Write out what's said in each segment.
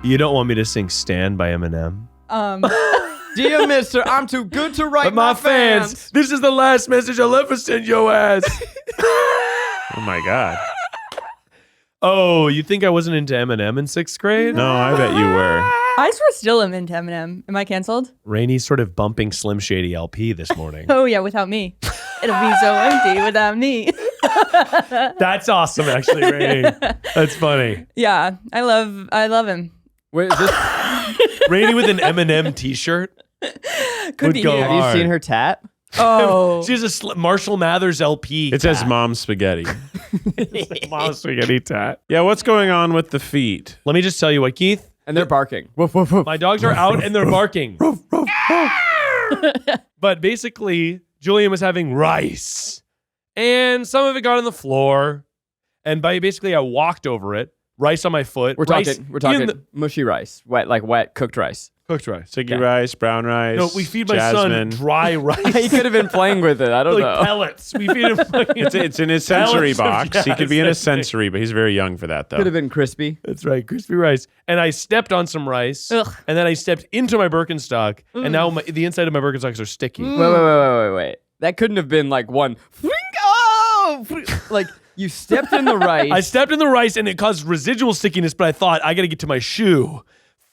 You don't want me to sing Stand by Eminem? Dear Mister, I'm too good to write But my fans, this is the last message I'll ever send your ass. Oh my God. Oh, you think I wasn't into Eminem in 6th grade? No, I bet you were. I swear still am into Eminem. Am I canceled? Rainie's sort of bumping Slim Shady LP this morning. Oh yeah, without me. It'll be so empty without me. That's awesome, actually, Rainie. That's funny. Yeah, I love him. Wait, is this, Rainie with an Eminem t-shirt. Could Would be go here. have you hard. seen her tat? Oh. She has a Marshall Mathers LP. It says Mom Spaghetti. Mom Spaghetti tat. Yeah, what's going on with the feet? Let me just tell you what, Keith. And they're barking. Woof, woof, woof. My dogs are out and they're barking. But basically, Julian was having rice. And some of it got on the floor. And basically, I walked over it. Rice on my foot. We're rice talking mushy rice. Wet cooked rice. cooked rice. Sticky rice, brown rice. No, we feed my jasmine. son dry rice. He could have been playing with it. I don't like know. pellets. We feed him It's in his sensory Pellets of- box. He could be in a yes, sensory, but he's very young for that, though. Could have been crispy. That's right, crispy rice. And I stepped on some rice, Ugh. and then I stepped into my Birkenstock, and now the inside of my Birkenstocks are sticky. Wait. That couldn't have been like one. Like you stepped in the rice. I stepped in the rice, and it caused residual stickiness, but I thought, I got to get to my shoe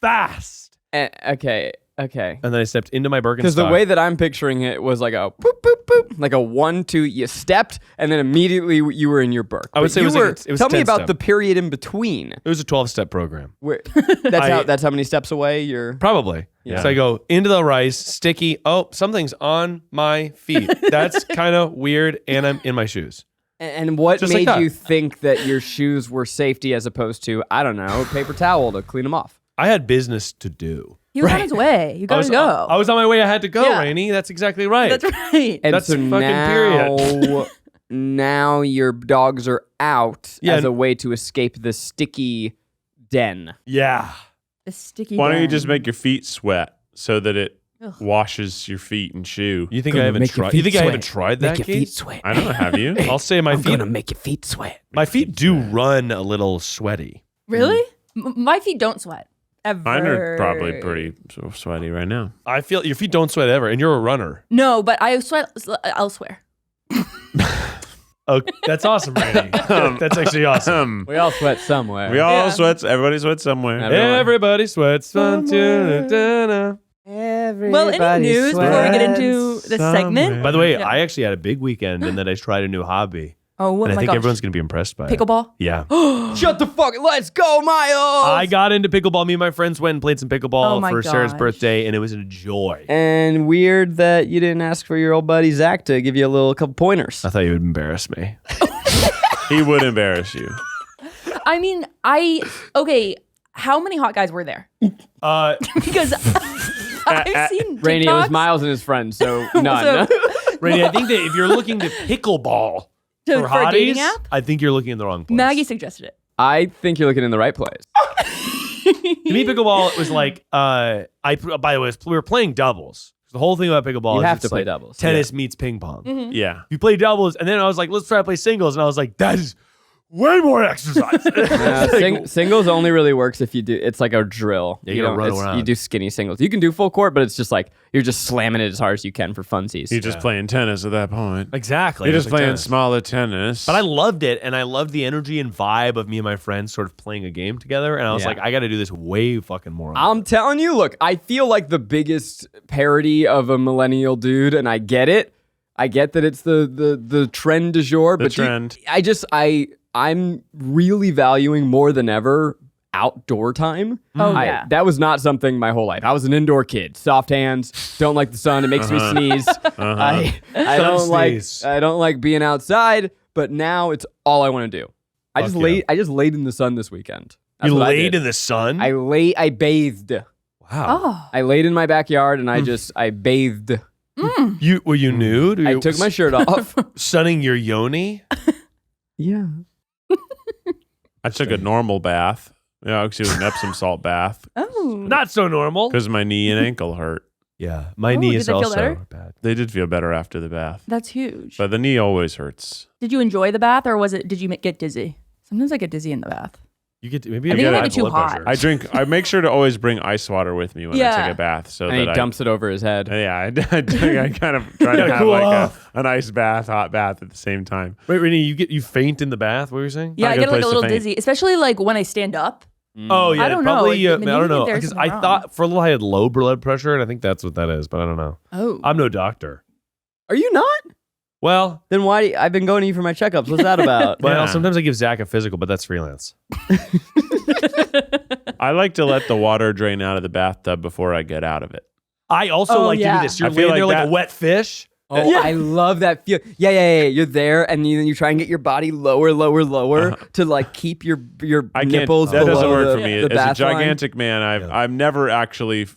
fast. Okay. And then I stepped into my Birkenstock. Because the way that I'm picturing it was like a boop, boop, boop, like a 1, 2. You stepped, and then immediately you were in your Birk. I would But say it you was were, like it was tell me 10 about step. the period in between. It was a 12-step program. Where, that's how many steps away you're. Probably. Yeah. So I go into the rice, sticky. Oh, something's on my feet. That's kind of weird, and I'm in my shoes. And what Just like made that. you think that your shoes were safety as opposed to, I don't know, paper towel to clean them off? I had business to do. He was on his way. You gotta go. I was on my way. I had to go, Yeah. Rainie. That's exactly right. That's right. And That's so fucking now, period. now your dogs are out Yeah. as a way to escape the sticky den. Yeah. The sticky. Why don't you den. just make your feet sweat so that it Ugh. washes your feet and shoe? You think Gonna I haven't make your tried? You feet think I haven't sweat. tried that, Make your feet Keith? sweat. I don't know. Have you? I'll say my feet. make your feet sweat. My feet do run a little sweaty. Really? My feet don't sweat. Ever. Mine are probably pretty sweaty right now. I feel your feet don't sweat ever, and you're a runner. No, but I sweat elsewhere. Oh, that's awesome, Rainie. That's actually awesome. We all sweat somewhere. We all Yeah. sweat. Everybody sweats somewhere. Everyone. Everybody sweats. Dun-dun-dun-dun. Well, any news before we get into the segment? By the way, Yeah. I actually had a big weekend, and then I tried a new hobby, Oh and I my think gosh. everyone's gonna be impressed by it. Pickleball? Yeah. Shut the fuck. Let's go, Miles. I got into pickleball. Me and my friends went and played some pickleball Oh my for Sarah's gosh. birthday, and it was a joy. And weird that you didn't ask for your old buddy Zach to give you a couple pointers. I thought you would embarrass me. He would embarrass you. I mean, okay, how many hot guys were there? Because I've seen Rainie, it was TikToks Miles and his friend, so none. Rainie, I think that if you're looking to pickleball for for a dating hotties, app. I think you're looking in the wrong place. Maggie suggested it. I think you're looking in the right place. To me, pickleball, it was like, by the way, we were playing doubles. The whole thing about pickleball You is have it's to play like doubles. Tennis meets ping pong. Mm-hmm. Yeah. You play doubles, and then I was like, let's try to play singles. And I was like, that is way more exercise. Singles only really works if you do. It's like a drill. Yeah, you gotta run it's- around. You do skinny singles. You can do full court, but it's just like you're just slamming it as hard as you can for funsies. You're just playing tennis at that point. Exactly. You're It was just like playing tennis. smaller tennis. But I loved it, and I loved the energy and vibe of me and my friends sort of playing a game together. And I was Yeah. like, I got to do this way fucking more. I'm telling you, look, I feel like the biggest parody of a millennial dude, and I get it. I get that it's the trend du jour, The but trend. I'm really valuing more than ever outdoor time. Oh, yeah. That was not something my whole life. I was an indoor kid. Soft hands, don't like the sun, it makes me sneeze. I sneeze. don't like being outside, but now it's all I want to do. I Fuck just laid in the sun this weekend. That's You what I laid did. in the sun? I bathed. wow. Oh. I laid in my backyard and I bathed. Were you nude? Were I you took my shirt off. sunning your yoni? Yeah. I took a normal bath. Yeah, actually, it was an Epsom salt bath Oh. Not so normal. because my knee and ankle hurt. Yeah, my Oh, knee did is they feel also better? bad. They did feel better after the bath, That's huge. but the knee always hurts. Did you enjoy the bath, or did you get dizzy? Sometimes I get dizzy in the bath. You get maybe I think you it have might be high too blood hot. pressure. I make sure to always bring ice water with me when I take a bath, so And he that dumps it over his head. I kind of try to have cool like off. a nice bath, hot bath at the same time. Wait, Rainie, you faint in the bath? What were you saying? Yeah, Not I a good get like place a to little faint. dizzy, especially like when I stand up. Oh yeah, I don't know. probably. I I mean, don't you know think there's because something I wrong. thought for a little I had low blood pressure, and I think that's what that is, but I don't know. Oh. I'm no doctor. Are you not? Well, Then why? I've been going to you for my checkups. What's that about? well, Yeah. sometimes I give Zach a physical, but that's freelance. I like to let the water drain out of the bathtub before I get out of it. I also Oh, like to yeah. do this. You're I feel laying there like like a that- wet fish. Oh, I love that feel. Yeah. You're there, and you try and get your body lower to like keep your I can't. nipples That doesn't below work the, for me. the As a bath line. gigantic man, I've never actually.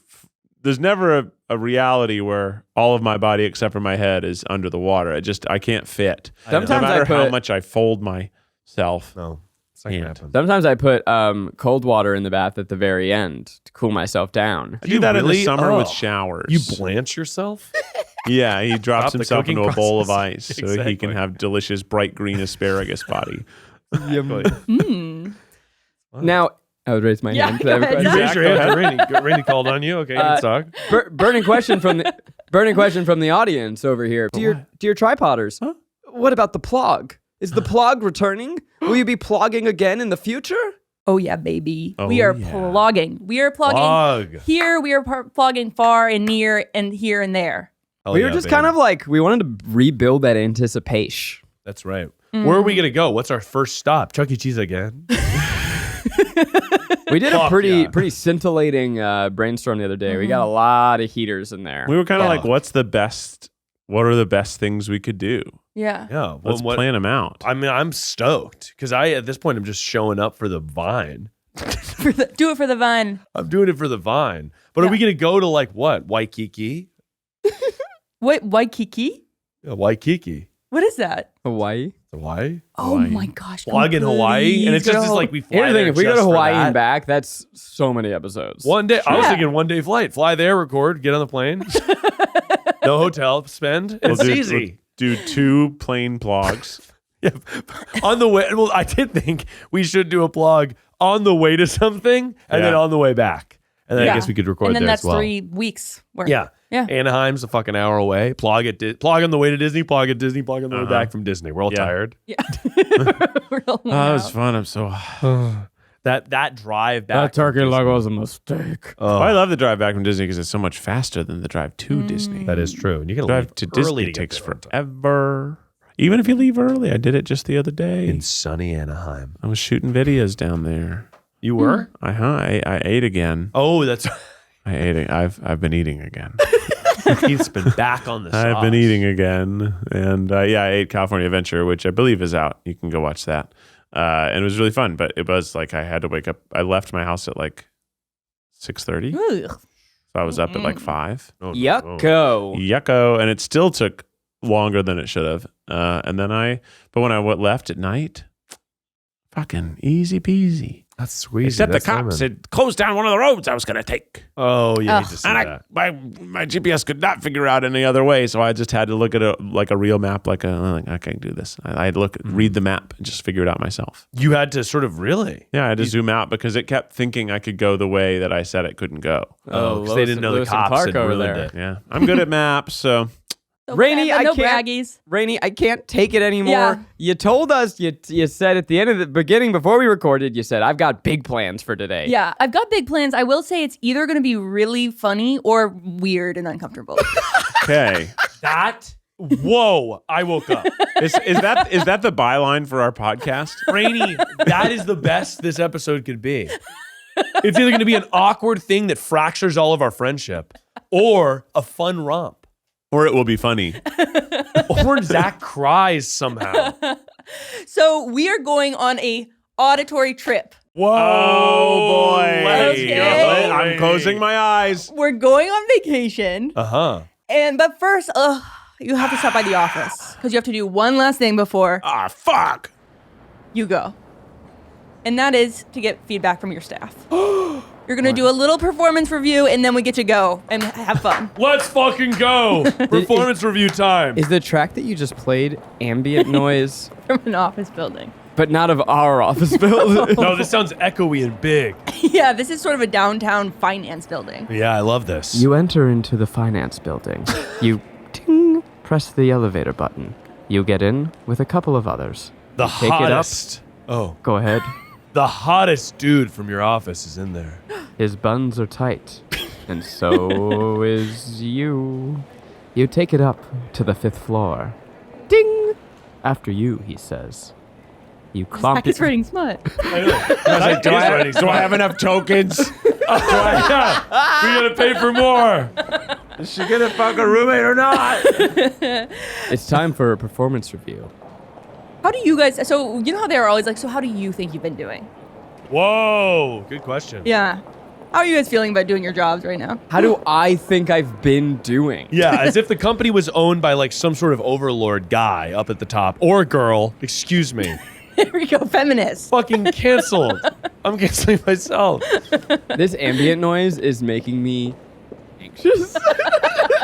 There's never a reality where all of my body except for my head is under the water. I can't fit. Sometimes no matter I put how much I fold myself. No, it's not gonna Can't. happen. Sometimes I put cold water in the bath at the very end to cool myself down. I do that in the really? summer with Oh. showers. You blanch yourself? Yeah, he drops Stop the himself cooking into a bowl of process. ice so he can Exactly. have delicious bright green asparagus body. Now, I would raise my Yeah, hand. go ahead, You Zach. raised your hand. Rainnie called on you. Okay, good talk. Burning question from the audience over here. Dear tripodders, what about the plog? Is the plog returning? Will you be plogging again in the future? Oh yeah, baby. Oh, we are yeah. plugging. We are plugging Plug. here. We are plugging far and near and here and there. Hell We yeah, were just baby. kind of like, we wanted to rebuild that anticipation. That's right. Where are we gonna go? What's our first stop? Chuck E. Cheese again? We did a Fuck pretty yeah. scintillating brainstorm the other day. We got a lot of heaters in there. We were kind of Yeah. like, what are the best things we could do? Yeah. Yeah. Let's plan them out. I mean, I'm stoked because at this point I'm just showing up for the vine. Do it for the vine. I'm doing it for the vine. But are we gonna go to like what? Waikiki? Wait, Waikiki? Yeah, Waikiki. What is that? Hawaii. Hawaii? Oh my gosh. Plug in Hawaii, and it's just like we fly Here's the there thing, if we go just to for Hawaii that. and back, that's so many episodes. One day, I was Yeah. thinking 1 day flight. Fly there, record, get on the plane. No hotel, spend. It's We'll easy. do 2 plain plogs. Yeah. On the way, well, I did think we should do a plug on the way to something and then Yeah. on the way back. And then I Yeah. guess we could record And then there that's as well. 3 weeks worth. Yeah. Yeah. Anaheim's a fucking hour away. Plug on the way to Disney, plug at Disney, plug on the way back from Disney. We're all Yeah. tired. Yeah. We're all worn That was out. fun. I'm so. That drive back. from Disney. was a mistake. Oh, I love the drive back from Disney because it's so much faster than the drive to Disney. that is true. And you can Drive leave to early Disney to get takes there on time. forever. Even if you leave early, I did it just the other day. In sunny Anaheim. I was shooting videos down there. You were? I ate again. Oh, that's I ate it. I've been eating again. Keith's been back on the sauce. I've been eating again, and I ate California Adventure, which I believe is out. You can go watch that, and it was really fun. But it was like I had to wake up. I left my house at like 6:30, so Ugh. I was up at like 5. Oh, no. Yucko. Yucko, and it still took longer than it should have. And then but when I left at night, fucking easy peasy. That's sweet. Except the cops had closed down one of the roads I was going to take. Oh, yeah. Ugh. And my GPS could not figure out any other way, so I just had to look at a real map, like I can't do this. I had to read the map and just figure it out myself. You had to sort of really. Yeah, I had to zoom out because it kept thinking I could go the way that I said it couldn't go. Oh, because they didn't know the Lewis and cops Clark had over ruined there. it. Yeah, I'm good at maps, so So Rainie, bad, but I no can't- braggies. Rainie, I can't take it anymore. Yeah. You told us, you said at the end of the beginning before we recorded, you said, I've got big plans for today. Yeah, I've got big plans. I will say it's either going to be really funny or weird and uncomfortable. okay. Whoa, I woke up. is that the byline for our podcast? Rainie, that is the best this episode could be. It's either going to be an awkward thing that fractures all of our friendship or a fun romp. Or it will be funny. Or Zach cries somehow. So we are going on a auditory trip. Whoa, Oh boy! let's Okay. go. I'm closing my eyes. We're going on vacation. Uh-huh. But first, you have to stop by the office because you have to do one last thing before Ah, fuck! you go. And that is to get feedback from your staff. You're going to do a little performance review and then we get to go and have fun. Let's fucking go. Performance review time. Is the track that you just played ambient noise? From an office building. But not of our office building. No, this sounds echoey and big. Yeah, this is sort of a downtown finance building. Yeah, I love this. You enter into the finance building. You ting, press the elevator button. You get in with a couple of others. The Take it up. hottest. Oh, Go ahead. the hottest dude from your office is in there. His buns are tight, and so is you. You take it up to the 5th floor. Ding! After you, he says. You clomp Zach is writing smut. I know. Like, Do I have enough tokens? We gotta pay for more. Is she gonna fuck a roommate or not? It's time for a performance review. How do you guys, so you know how they're always like, so how do you think you've been doing? Whoa, good question. Yeah. How are you guys feeling about doing your jobs right now? How do I think I've been doing? Yeah, as if the company was owned by like some sort of overlord guy up at the top or girl. Excuse me. Here we go, feminist. Fucking canceled. I'm canceling myself. This ambient noise is making me anxious.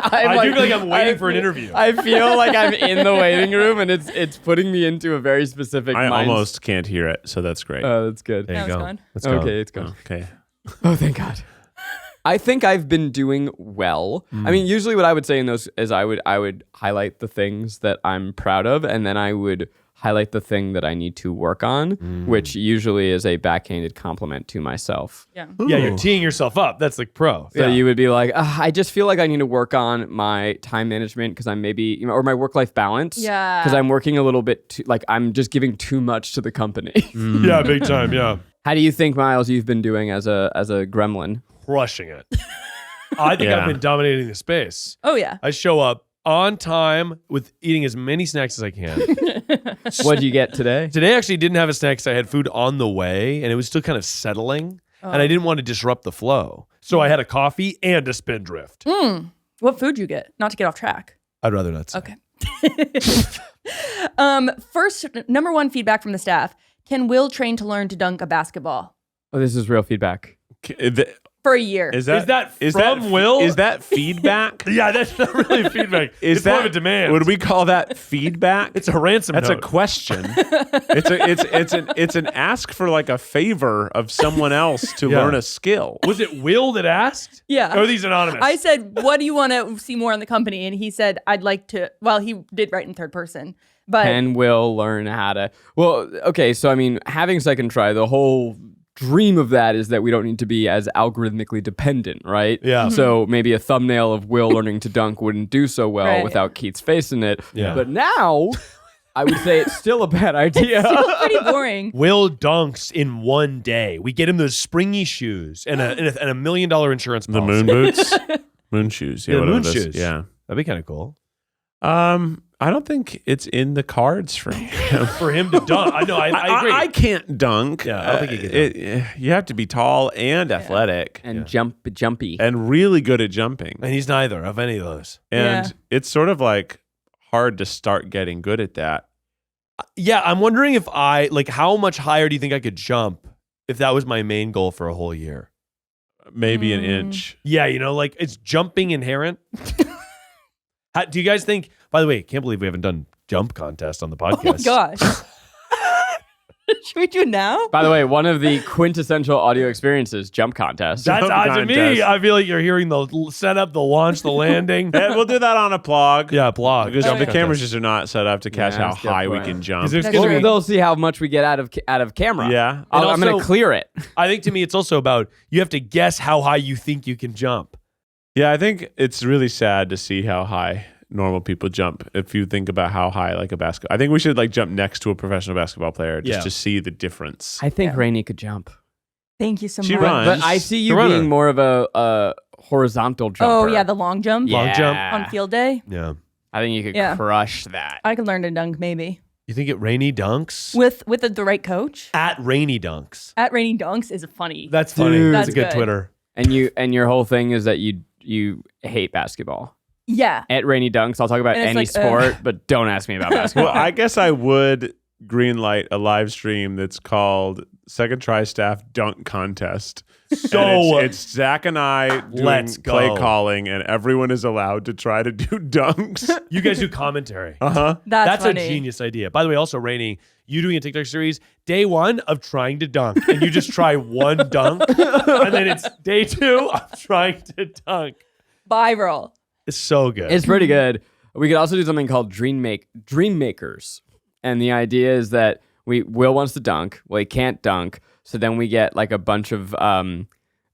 I do feel like I'm waiting for an interview. I feel like I'm in the waiting room, and it's putting me into a very specific. I mind. almost can't hear it, so that's great. Oh, that's good. There you Now it's go. gone. Let's go. Okay, it's gone. Okay. Oh, thank God. I think I've been doing well. I mean, usually what I would say in those is I would highlight the things that I'm proud of, and then I would highlight the thing that I need to work on, which usually is a backhanded compliment to myself. Yeah. Yeah, you're teeing yourself up. That's like pro. So Yeah. you would be like, I just feel like I need to work on my time management because I'm maybe, or my work-life balance. Yeah. Because I'm working a little bit too, like I'm just giving too much to the company. Yeah, big time. Yeah. How do you think, Miles, you've been doing as a gremlin? Crushing it. I think Yeah. I've been dominating the space. Oh, yeah. I show up on time with eating as many snacks as I can. What'd you get today? Today I actually didn't have a snack because I had food on the way and it was still kind of settling and I didn't want to disrupt the flow. So I had a coffee and a Spindrift. What food you get? Not to get off track. I'd rather not say. Okay. First, number one feedback from the staff. Can Will train to learn to dunk a basketball? Oh, this is real feedback. For a year. Is that from Will? Is that feedback? Yeah, that's not really feedback. Is it's that more of a demand. Would we call that feedback? It's a ransom That's note. a question. It's an ask for like a favor of someone else to Yeah. learn a skill. Was it Will that asked? Yeah. Or are these anonymous? I said, what do you want to see more on the company? And he said, I'd like to, well, he did write in third person. But Can Will learn how to? Well, okay, so I mean, having second try, the whole dream of that is that we don't need to be as algorithmically dependent, right? Yeah. So maybe a thumbnail of Will learning to dunk wouldn't do so well Right. without Keith's face in it. Yeah. But now, I would say it's still a bad idea. still pretty boring. Will dunks in one day. We get him those springy shoes and a $1 million insurance The policy. moon boots, moon shoes. Yeah, Yeah, whatever moon it is. shoes. Yeah. That'd be kind of cool. I don't think it's in the cards for him. For him to dunk. I know, I agree. I can't dunk. Yeah, I don't think he can You have to be tall and athletic And jumpy. and really good at jumping. And he's neither of any of those. And Yeah. it's sort of like hard to start getting good at that. Yeah, I'm wondering if how much higher do you think I could jump if that was my main goal for a whole year? Maybe an inch. Yeah, is jumping inherent? Do you guys think, by the way, can't believe we haven't done jump contest on the Oh podcast. my gosh. Should we do it now? By the way, one of the quintessential audio experiences, jump contest. That's Jump odd to me. contest. I feel like you're hearing the setup, the launch, the landing. Yeah, we'll do that on a plug. Yeah, blog. Because Jump the contest. cameras just are not set up to catch Yeah, how that's a good high we point. can jump. 'Cause there's That's gonna true. be- They'll see how much we get out of camera. Yeah. And I'm going also- to clear it. I think to me it's also about you have to guess how high you think you can jump. Yeah, I think it's really sad to see how high normal people jump. If you think about how high like a basketball, I think we should like jump next to a professional basketball player just Yeah. to see the difference. I think Yeah. Rainie could jump. Thank you so She much. runs. But I see you The runner. being more of a horizontal jumper. Oh, yeah, the long jump Long jump. on field day. Yeah. I think you could Yeah. crush that. I could learn to dunk maybe. You think it Rainie dunks? With the right coach. At Rainie dunks. At Rainie Dunks is funny. That's funny. Dude. That's That's a good good. Twitter. And your whole thing is that you hate basketball. Yeah. At Rainie Dunks, I'll talk about And it's any like, sport, but don't ask me about Well, basketball. I guess I would greenlight a live stream that's called Second Try Staff Dunk Contest. So And it's Zach and I doing Let's play go. calling, and everyone is allowed to try to do dunks. you guys do commentary. Uh-huh. That's a funny. genius idea. By the way, also Rainie, you doing a TikTok series, day 1 of trying to dunk, and you just try one dunk, and then it's day 2 of trying to dunk. Viral. It's so good. It's pretty good. We could also do something called Dream Makers. And the idea is that Will wants to dunk. Well, he can't dunk. So then we get like a bunch of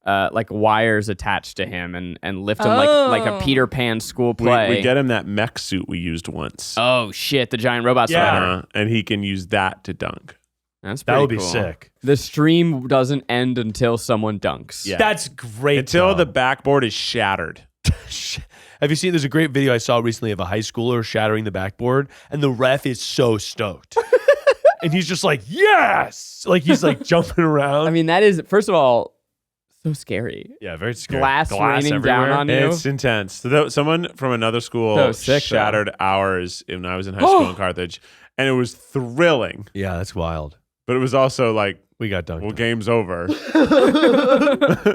like wires attached to him and lift him like a Peter Pan school play. We get him that mech suit we used once. Oh shit, the giant robot spider. And he can use that to dunk. That's that pretty would be cool. sick. The stream doesn't end until someone dunks. Yeah. That's great. Until Tom. the backboard is shattered. Have you seen? There's a great video I saw recently of a high schooler shattering the backboard, and the ref is so stoked, and he's just like, "Yes!" Like he's like jumping around. I mean, that is, first of all, so scary. yeah, very scary. Glass raining everywhere. down on you. It's intense. So someone from another school So sick, shattered ours when I was in high school in Carthage, and it was thrilling. Yeah, that's wild. But it was also like, We got dunked. well, on. game's over.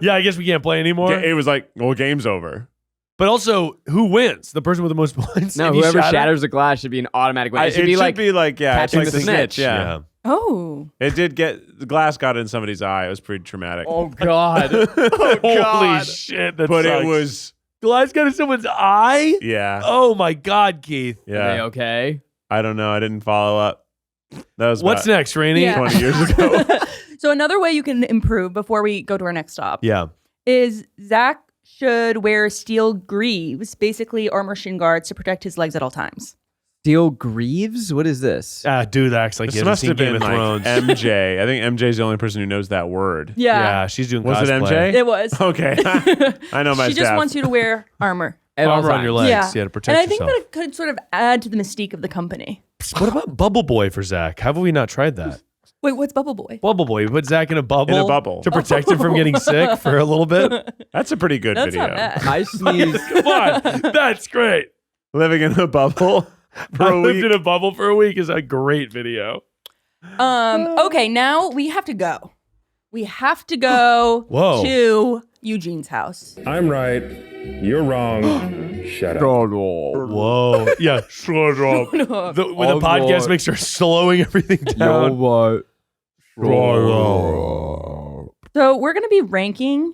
Yeah, I guess we can't play anymore. It was like, well, game's over. But also, who wins? The person with the most points? No, If you whoever shatter- shatters the glass should be an automatic win. It should It be should like be like, yeah, it's catching like the snitch. Yeah. Oh. It did the glass got in somebody's eye. It was pretty traumatic. oh god. Holy shit! That But sucks. it was, glass got in someone's eye. yeah. Oh my god, Keith. Yeah. Are they okay? I don't know. I didn't follow up. That was What's about next, Rainie? Yeah. 20 years ago. So another way you can improve before we go to our next stop Yeah. is Zach should wear steel greaves, basically armor shin guards to protect his legs at all times. Steel Greaves? What is this? Dude acts like he This hasn't must seen have Game been of like Thrones. MJ. I think MJ's the only person who knows that word. Yeah, she's doing Was it cosplay. MJ? It was. Okay. I know my She just staff. wants you to wear armor. At all Armor on your times. legs. Yeah, to protect And I think yourself. that it could sort of add to the mystique of the company. What about Bubble Boy for Zach? Have we not tried that? Wait, what's Bubble Boy? Bubble Boy. We put Zach in a bubble. In a bubble. To protect him from getting sick for a little bit. That's a pretty good That's video. not bad. I sneeze. Come on. That's great. Living in a bubble for I a lived week. in a bubble for a week is a great video. Okay, now we have to go. We have to go Whoa. to Eugene's house. I'm right. You're wrong. Shut up. Whoa. Yeah. Shut up. When the Oh, podcast Lord. makes her slowing everything down. what? So we're going to be ranking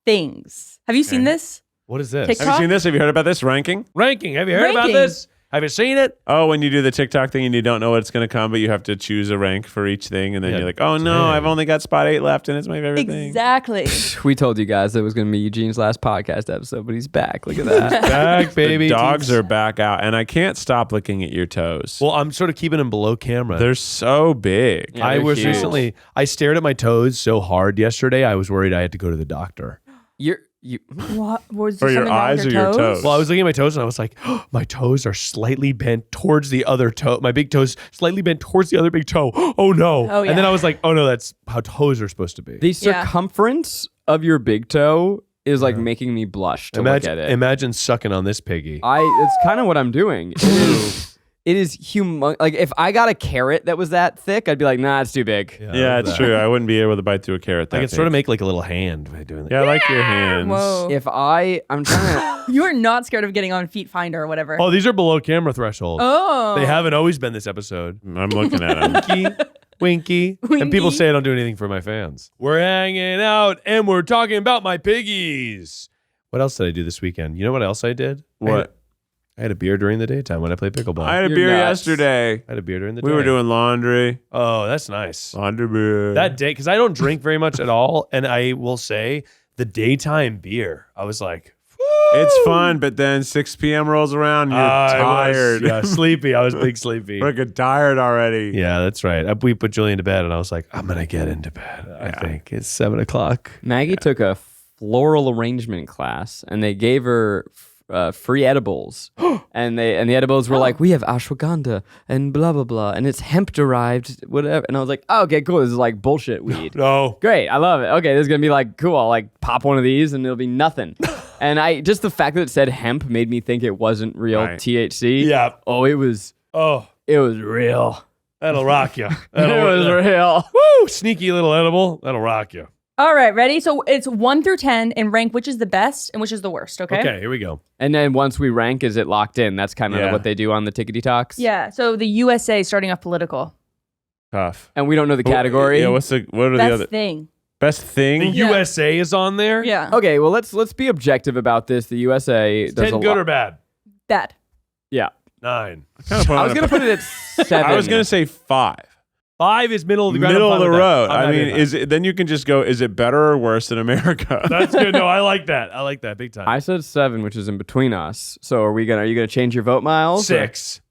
things. Have you seen Okay. this? What is this? TikTok? Have you seen this? Have you heard about this ranking? Ranking. Have you heard about Ranking. this? Have you seen it? Oh, when you do the TikTok thing and you don't know what's going to come, but you have to choose a rank for each thing, and then Yeah, you're like, oh no, dang. I've only got spot 8 left, and it's my favorite thing. Exactly. We told you guys that it was going to be Eugene's last podcast episode, but he's back. Look at that. Back, baby. The dogs are back out, and I can't stop looking at your toes. Well, I'm sort of keeping them below camera. They're so big. Yeah, I they're was huge. recently, I stared at my toes so hard yesterday, I was worried I had to go to the doctor. You What was For there your something wrong eyes with or your toes? Well, I was looking at my toes and I was like, oh, my toes are slightly bent towards the other toe. My big toes slightly bent towards the other big toe. Oh no. Oh, And then yeah. I was like, oh no, that's how toes are supposed to be. the Yeah. circumference of your big toe is like making me blush to look at it. Imagine sucking on this piggy. It's kind of what I'm doing. It is humongous. Like if I got a carrot that was that thick, I'd be like, nah, it's too big. Yeah, it's true. I wouldn't be able to bite through a carrot. I That could sort of big. make like a little hand by doing that. Yeah, I like your hands. Whoa. If I'm trying to. You are not scared of getting on Feet Finder or whatever. Oh, these are below camera threshold. Oh. They haven't always been this episode. I'm looking at them. Winky. And people Winky. say I don't do anything for my fans. We're hanging out and we're talking about my piggies. What else did I do this weekend? You know what else I did? What? I had a beer during the daytime when I played pickleball. I had a You're beer nuts. yesterday. I had a beer during the day. We were doing laundry. Oh, that's nice. Laundry beer. That day, because I don't drink very much at all. And I will say, the daytime beer, I was like, It's fun, but then 6 p.m. rolls around, you're tired. Yeah, sleepy. I was big sleepy. Freaking tired already. Yeah, that's right. We put Julian to bed, and I was like, I'm going to get into bed. I think it's 7 o'clock. Maggie took a floral arrangement class, and they gave her free edibles, and the edibles were like, we have ashwagandha and blah blah blah, and it's hemp derived, whatever. And I was like, oh, okay, cool. This is like bullshit weed. No. Great, I love it. Okay, this is gonna be like cool. I'll like pop one of these, and it'll be nothing. And I just the fact that it said hemp made me think it wasn't real Right. THC. Yeah. Oh, it was Oh, real. that'll rock you. It was real. Woo! Sneaky little edible. That'll rock you. All right, ready? So it's 1 through 10 and rank which is the best and which is the worst, okay? Okay, here we go. And then once we rank, is it locked in? That's kind of Yeah. what they do on the Tickety Talks. Yeah, so the USA starting off political. Tough. And we don't know the category. Yeah, what are the Best other thing. best The thing? Yeah. USA is on there? Yeah. Okay, well let's be objective about this. The USA Is does 10 a good lot. or bad? Bad. Yeah. 9. I was gonna put it at 7. I was gonna say 5. 5 is middle of the ground. Middle I'm of the fine with that. road. I'm I happy mean, with that. is it, then you can just go, is it better or worse than America? That's good. No, I like that. I like that big time. I said 7, which is in between us. So are you gonna change your vote, Miles? 6.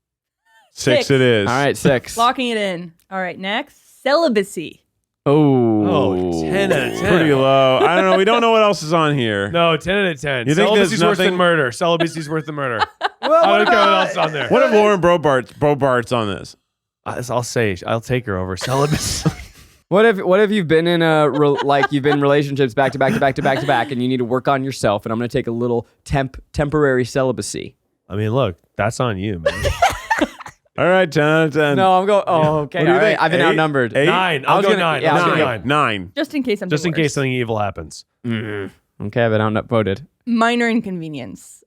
6 it is. All right, 6. Locking it in. All right, next. Celibacy. Oh, 10 out of 10. Pretty low. I don't know. We don't know what else is on here. No, 10 out of 10. You think there's Celibacy's worse than nothing- murder. Celibacy's worse than murder. Well, I don't care what else is on there. What if Lauren Bobart's on this? I'll take her over celibacy. What if you've been in you've been in relationships back to back to back to back to back, and you need to work on yourself? And I'm gonna take a little temporary celibacy. I mean, look, that's on you, man. All right, 10 out of 10. No, I'm going. Oh, okay. What do you All right. think? I've been 8? outnumbered. 8? 9. I I'll was go gonna- 9. yeah, I was I'll go gonna- 9. 9. Just in case something Just in case worse. something evil happens. Okay, I've been outvoted. Minor inconvenience.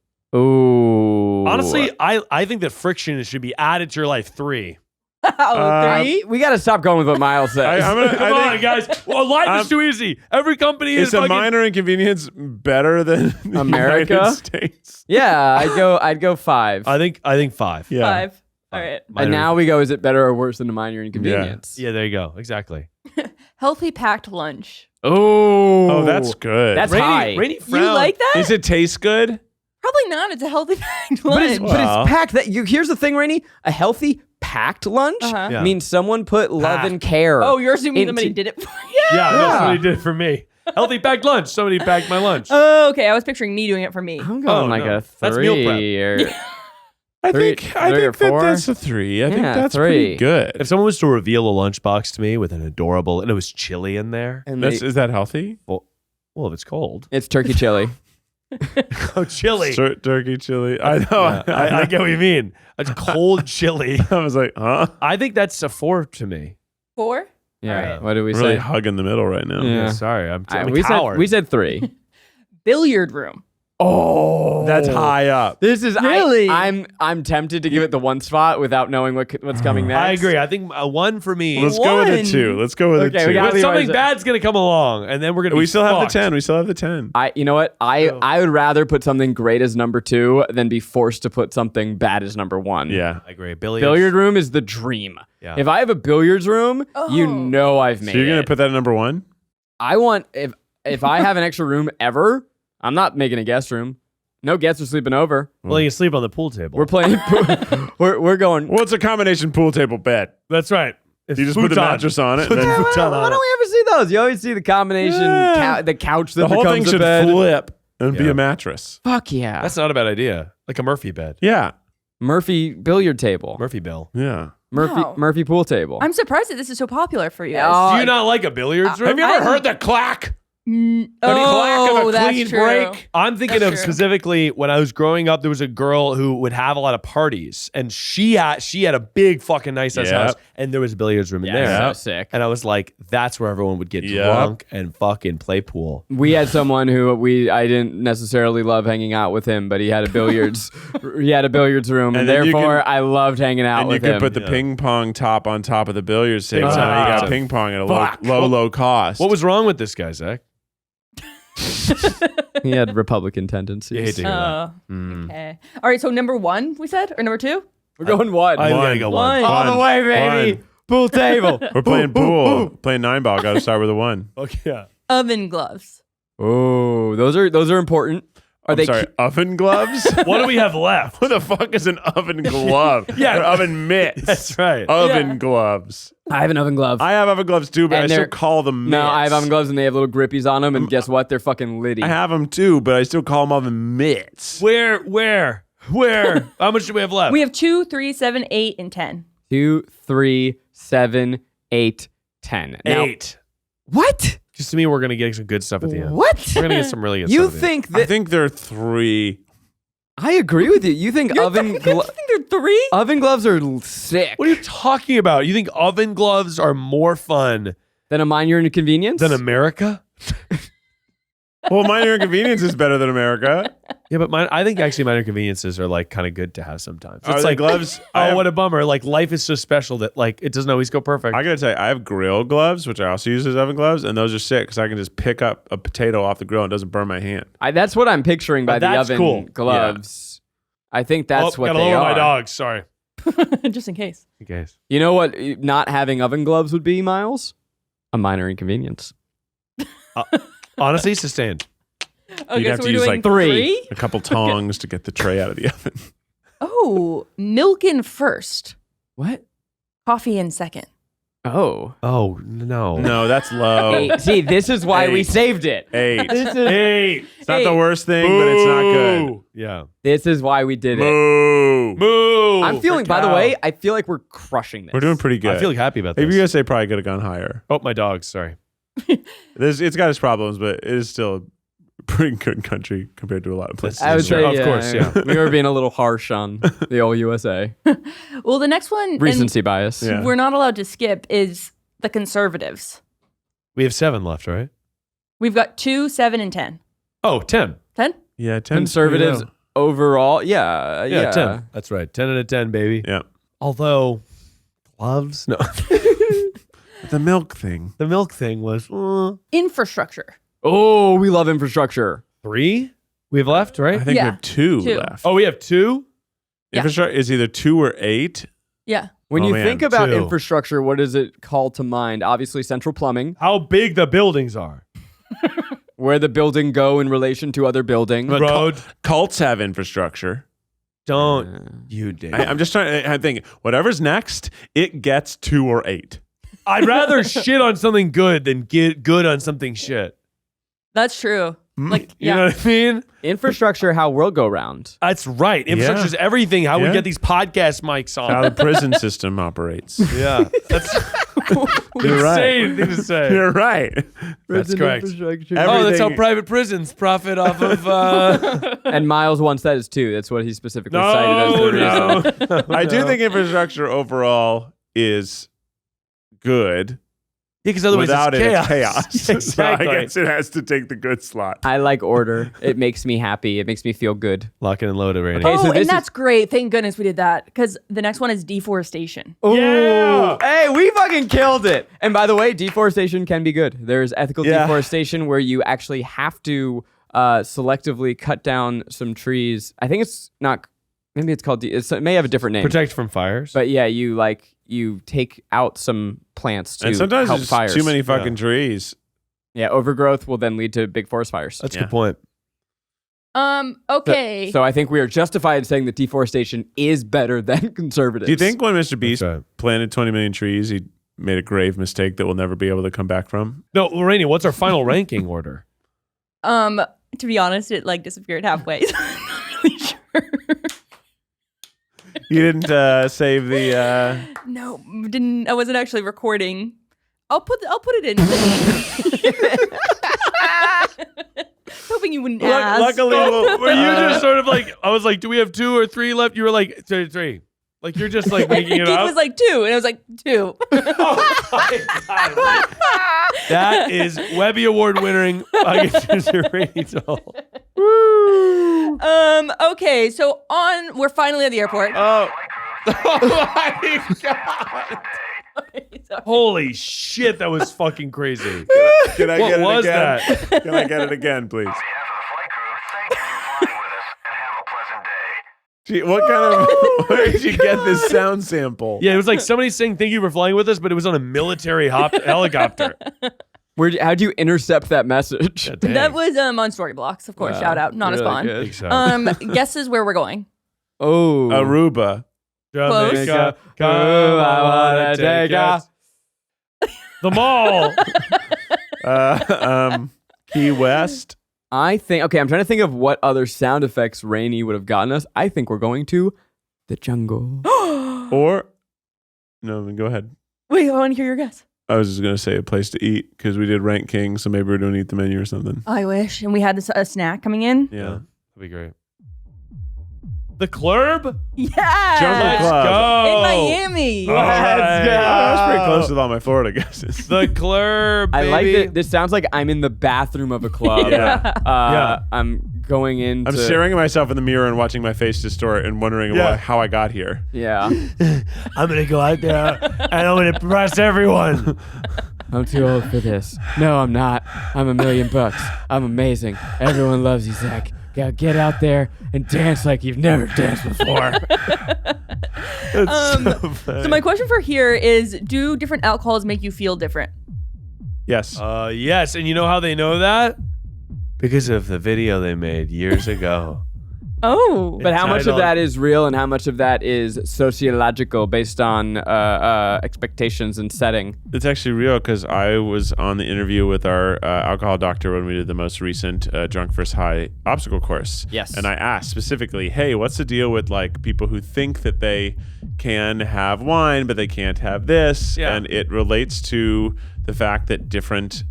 Ooh. Honestly, I think that friction should be added to your life. 3. Oh, 3? we got to stop going with what Miles says. Come on, guys. Well, life is too easy. Every company is Is a fucking... minor inconvenience better than the America? United States? Yeah, I'd go 5. I think 5. Yeah. 5. All right. Minor- And now we go, is it better or worse than a minor inconvenience? Yeah, there you go. Exactly. Healthy packed lunch. Oh, that's good. That's high. Rainy You frown. like that? Does it taste good? Probably not. It's a healthy packed But lunch. it's, Wow. packed. Here's the thing, Rainey. A healthy packed lunch Uh-huh. Yeah. means someone put love and care. Oh, you're assuming into- somebody did it for you? Yeah, no, somebody did it for me. Healthy packed lunch. Somebody packed my lunch. Oh, okay. I was picturing me doing it for me. I'm going Oh, like no. a 3 That's meal prep. or I Three- think three or that four? that's a 3. I think Yeah, that's 3. pretty good. If someone was to reveal a lunchbox to me with an adorable, and it was chili in there, and Is that healthy? well, if it's cold. it's turkey chili. Oh, chili. Turkey chili. I know. Yeah, I get what you mean. It's cold chili. I was like, huh? I think that's a 4 to me. 4? Yeah. Alright. What did we I'm really say? hugging the middle right now. Yeah. Sorry, I'm a we coward. said 3. Billiard room. Oh, That's high up. This is Really? I'm tempted to give it the 1 spot without knowing what's coming next. I agree. I think a 1 for me. Let's go with a One. 2. Let's go with Okay, a we 2. got- But something Otherwise- bad's gonna come along, and then we're gonna. We be still have fucked. the 10. We still have the 10. You know what? I would rather put something great as number 2 than be forced to put something bad as number 1. Yeah. I agree. Billiards. Billiard room is the dream. Yeah. If I have a billiards room, you Oh. know I've made So you're going it. to put that at number 1? I want if I have an extra room ever, I'm not making a guest room. No guests are sleeping over. Well, you sleep on the pool table. We're playing. we're going. Well, it's a combination pool table bed. That's right. It's You just put the futon. mattress on it. Put And the then futon Why on don't we ever see those? You always see the combination, Yeah. the couch that the whole becomes thing a should bed. flip and be Yeah. a mattress. Fuck yeah. That's not a bad idea. Like a Murphy bed. Yeah. Murphy billiard table. Murphy bill. Yeah. Wow. Murphy pool table. I'm surprised that this is so popular for you guys. Oh, Do you not like a billiards room? Have you ever heard the clack? Mm, The clack of a that's clean true. break? I'm thinking That's of true. specifically when I was growing up, there was a girl who would have a lot of parties, and she had a big fucking nice ass Yep. house, and there was a billiards room in yeah, there. so sick. And I was like, that's where everyone would get Yep. drunk and fucking play pool. We had someone who I didn't necessarily love hanging out with him, but he had a billiards room, and And then you therefore can- I loved hanging out And you with can him. put the ping pong top on top of the billiards table. Big So now you time. got ping pong at a Fuck. low cost. What was wrong with this guy, Zach? He had Republican tendencies. You hate to hear that. Oh, okay. All right, so number 1, we said? Or number 2? We're going one. I'm One. gonna go one. One. All the way, baby. One. Pool table. We're playing pool. Playing 9-ball. Got to start with a 1. Okay. Yeah. Oven gloves. Oh, those are important. Are I'm they? sorry, oven gloves? What do we have left? What the fuck is an oven glove? Yeah. Or oven mitts. That's right. Oven Yeah. gloves. I have an oven glove. I have oven gloves too, but And I still they're- call them mitts. No, I have oven gloves and they have little grippies on them, and guess what? They're fucking litty. I have them too, but I still call them oven mitts. Where? How much do we have left? We have 2, 3, 7, 8, and 10. 2, 3, 7, 8, 10. Now, 8. what? Just to me, we're gonna get some good stuff at the end. What? We're gonna get some really good You stuff. at the end. think I that? think they're 3. I agree with you. You think You oven think they're 3? oven gloves are sick What are you talking about? You think oven gloves are more fun than a minor inconvenience? than America? Well, minor inconvenience is better than America. Yeah, but I think actually minor conveniences are like kind of good to have sometimes. Are It's they like gloves? oh, what a bummer. Like life is so special that like it doesn't always go perfect. I gotta tell you, I have grill gloves, which I also use as oven gloves, and those are sick because I can just pick up a potato off the grill and it doesn't burn my hand. That's what I'm picturing by But the that's oven cool. gloves. I think that's what gotta they lower are. my dogs. Sorry. Just in case. In case. You know what not having oven gloves would be, Miles? A minor inconvenience. Honestly, sustained. Okay, have so to we're use, doing like, three. A couple tongs to get the tray out of the oven. Oh, milk in first, What? coffee in second. Oh. Oh no. No, that's low. Hey, see, this is why we Eight. saved it. 8. Hey. It's not the worst thing, but it's not good. Yeah. This is why we did it. Moo. Moo. I'm feeling, by the way, I feel like we're crushing this. We're doing pretty good. I feel happy about Maybe this. you guys say probably could have gone higher. Oh, my dogs. Sorry. It's got its problems, but it is still a pretty good country compared to a lot of places. I would say, Of course, yeah. we were being a little harsh on the old USA. Well, the next one, and Recency bias. Yeah. we're not allowed to skip, is the conservatives. We have 7 left, right? We've got 2, 7, and 10. Oh, 10. 10? Yeah, 10 Conservatives overall, yeah. Yeah, 10. That's right. 10 out of 10, baby. Yeah. Although, gloves? No. The milk thing. The milk thing was Infrastructure. Oh, we love infrastructure. 3 we have left, I right? think we Yeah, have 2 2. left. Oh, we have 2? Yeah. Infrastructure is either 2 or 8. Yeah. When Oh, you man, think about 2. infrastructure, what does it call to mind? Obviously, central plumbing, How big the buildings are. where the building go in relation to other buildings. But Road. Cults have infrastructure. Don't you dare. I'm just trying to think. Whatever's next, it gets 2 or 8. I'd rather shit on something good than get good on something shit. That's true. Like, You yeah. know what I mean? Infrastructure, how world go round. That's right. Infrastructure is everything. How we Yeah. get these podcast mics How on. the prison system operates. Yeah. That's You're right. insane thing to say. You're right. That's correct. Infrastructure. Oh, that's how Everything- private prisons profit off of. And Miles once said is too. That's what he specifically No, cited as the reason. I do think infrastructure overall is good. because otherwise Without it's it, chaos. it's chaos. Exactly. So I guess it has to take the good slot. I like order. It makes me happy. It makes me feel good. Lock it and load it, Rainie. Okay, Oh, so this and is- that's great. Thank goodness we did that, because the next one is deforestation. Yeah. Hey, we fucking killed it. And by the way, deforestation can be good. There's ethical Yeah. deforestation where you actually have to selectively cut down some trees. I think it's not. Maybe it's called. It may have a different name. Protect from fires. But yeah, you take out some plants to And sometimes help there's fires. too many fucking trees. Yeah, overgrowth will then lead to big forest fires. That's a Yeah. good point. Okay. So I think we are justified in saying that deforestation is better than conservatives. Do you think when Mr. Beast right. planted 20 million trees, he made a grave mistake that we'll never be able to come back from? No, Rainie, what's our final ranking order? To be honest, it like disappeared halfway. So I'm not really sure. You didn't save the. No, didn't. I wasn't actually recording. I'll put it in. Hoping you wouldn't ask. Luckily, Were you just sort of like, I was like, do we have 2 or 3 left? You were like, 3. Like, you're just like making it Keith up. was like 2, and I was like 2. Oh my God. That is Webby Award winning. I get to Rainie Toll. Okay, so we're finally at the airport. Oh, my God. Sorry. Holy shit, that was fucking crazy. can I What get it was again? that? Can I get it again, please? On behalf of the flight crew, thank you for flying with us and have a pleasant day. Gee, what kind of? Where did you get this sound sample? Yeah, it was like somebody saying thank you for flying with us, but it was on a military helicopter. How'd you intercept that message? God dang. That was on Storyblocks, of course. Wow, Shout out, not a really spawn. good. I think so. Guesses where we're going. Oh, Aruba. Jamaica, Close. come, I wanna take us. The mall. Key West. I think. Okay, I'm trying to think of what other sound effects Rainie would have gotten us. I think we're going to the jungle. Or no, go ahead. Wait, I want to hear your guess. I was just gonna say a place to eat because we did Rank King, so maybe we're doing Eat the Menu or something. I wish. And we had a snack coming in. Yeah. That'd be great. The Club? Yeah. Jungle Club. In Go. Miami. All right. That's pretty close with all my Florida guesses. The Club, I baby. like that. This sounds like I'm in the bathroom of a club. Yeah. Yeah. I'm going into. I'm staring at myself in the mirror and watching my face distort and wondering how I got here. Yeah. I'm going to go out there and I'm going to impress everyone. I'm too old for this. No, I'm not. I'm $1 million. I'm amazing. Everyone loves you, Zach. Get out there and dance like you've never danced before. So my question for here is, do different alcohols make you feel different? Yes. Yes, and you know how they know that? Because of the video they made years ago. Oh. But how much of Entitled- that is real and how much of that is sociological based on expectations and setting? It's actually real because I was on the interview with our alcohol doctor when we did the most recent Drunk vs. High obstacle course. Yes. And I asked specifically, hey, what's the deal with like people who think that they can have wine, but they can't have this? Yeah. And it relates to the fact that different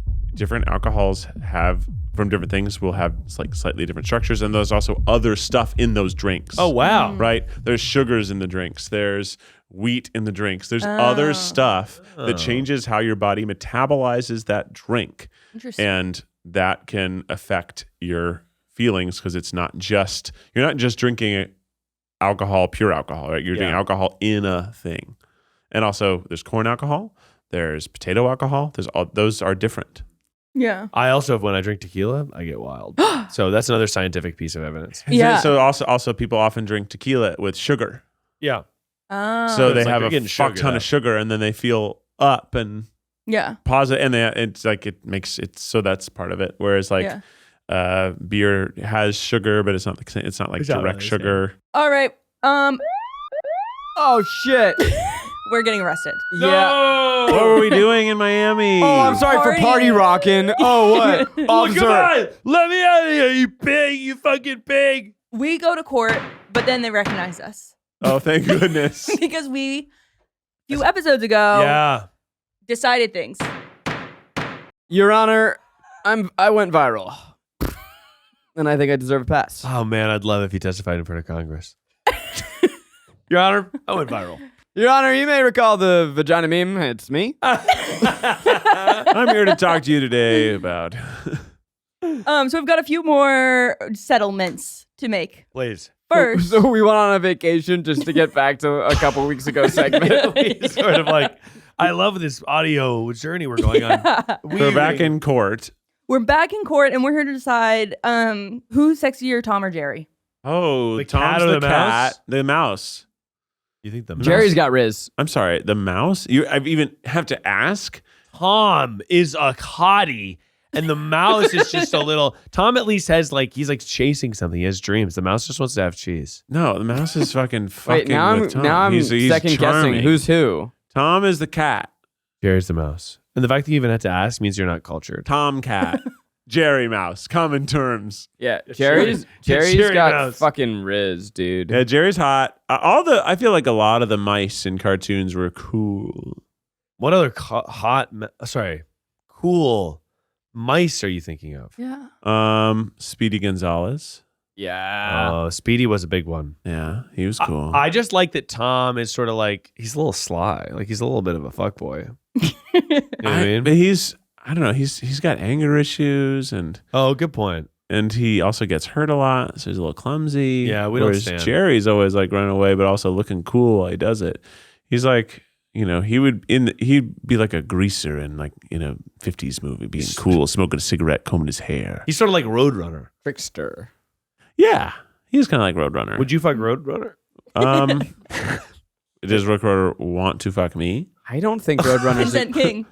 alcohols have from different things will have like slightly different structures, and there's also other stuff in those drinks. Oh, wow. Right? There's sugars in the drinks. There's wheat in the drinks. There's other stuff that changes how your body metabolizes that drink. Interesting. And that can affect your feelings because you're not just drinking alcohol, pure alcohol, right? You're doing alcohol in a thing. And also there's corn alcohol, there's potato alcohol, those are different. Yeah. I also, when I drink tequila, I get wild. So that's another scientific piece of evidence. Yeah. So also people often drink tequila with sugar. Yeah. So they It's like have you're a getting fuck sugared ton up. of sugar and then they feel up and Yeah. positive, and it's like it makes it so that's part of it. Whereas like beer has sugar, but it's not like It's not direct really the same. sugar. All right. Oh, shit. We're getting arrested. Yeah. What were we doing in Miami? Oh, I'm sorry for party rocking. Oh, what? Officer. Come on! Let me out of here, you pig! You fucking pig! We go to court, but then they recognize us Oh, thank goodness. because we, a few episodes ago, Yeah. decided things. Your Honor, I went viral. And I think I deserve a pass. Oh, man, I'd love if he testified in front of Congress. Your Honor, I went viral. Your Honor, you may recall the vagina meme. It's me. I'm here to talk to you today about. So we've got a few more settlements to make. Please. First, So we went on a vacation just to get back to a couple weeks ago segment. He's sort of like, I love this audio journey we're going on. We're back in court. we're back in court and we're here to decide who's sexier, Tom or Jerry. Oh, The Tom's cat or the the cat. mouse? The mouse. You think the Jerry's got Riz. I'm sorry, the mouse? I even have to ask? Tom is a hottie, and the mouse is just a little. Tom at least has he's like chasing something. He has dreams. The mouse just wants to have cheese. No, the mouse is fucking Wait, with Tom. now I'm He's second charming. guessing who's who. Tom is the cat. Jerry's the mouse, and the fact that you even had to ask means you're not cultured. Tom cat. Jerry mouse. Common terms. Yeah, Jerry's Jerry got Mouse. fucking Riz, dude. Yeah, Jerry's hot. I feel like a lot of the mice in cartoons were cool. What other cool mice are you thinking of? Yeah. Speedy Gonzalez. Yeah. Oh, Speedy was a big one. Yeah, he was cool. I just like that Tom is sort of like he's a little sly. Like he's a little bit of a fuckboy. You know what I mean? But I don't know. He's got anger issues and Good point. he also gets hurt a lot, so he's a little clumsy. Yeah, we don't Whereas stand. Jerry's always like running away, but also looking cool while he does it. He's like, he'd be like a greaser in like in a 50s movie, being cool, smoking a cigarette, combing his hair. He's sort of like Roadrunner. Trickster. Yeah, he's kind of like Roadrunner. Would you fuck Roadrunner? Does Roadrunner want to fuck me? I don't think Roadrunner's Consent king.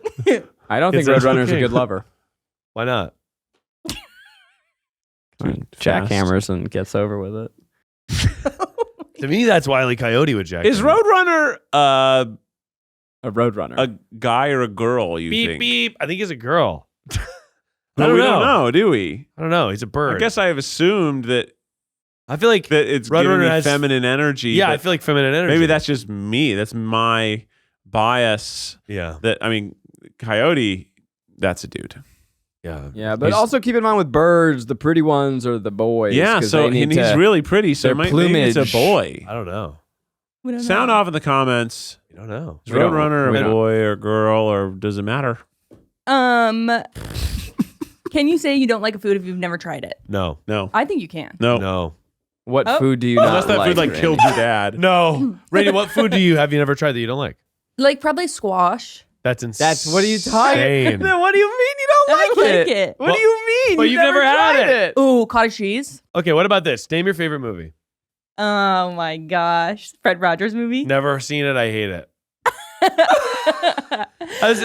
I don't think It's Roadrunner's a okay. good lover. Why not? Jackhammers and gets over with it. To me, that's Wile E. Coyote with Jack. Is Roadrunner A Roadrunner. a guy or a girl? You beep think? beep? I think he's a girl. No, we don't know, do we? I don't know. He's a bird. I guess I have assumed that I feel like it's Roadrunner giving me has- feminine energy. Yeah, but I feel like feminine energy. maybe that's just me. That's my bias. yeah. That I mean, Coyote, that's a dude. Yeah. Yeah, but also keep in mind with birds, the pretty ones are the boys. Yeah, 'cause so they need and he's to- really pretty, so their maybe it's a plumage. boy. I don't know. We don't Sound know. off in the comments. You don't know. Is Roadrunner we a don't. boy or girl, or does it matter? Can you say you don't like a food if you've never tried it? No. No. I think you can. No. No. What Oh. food do you Unless not that food like Randy? killed your dad. No. Rainey, what food do you have you never tried that you don't like? Like probably squash. That's insane. That's what are you talking? Insane. Then what do you mean you don't I like like it? it. What do you mean? but you've never had tried it. Ooh, cottage cheese. Okay, what about this? Name your favorite movie. Oh my gosh. Fred Rogers movie. Never seen it. I hate it.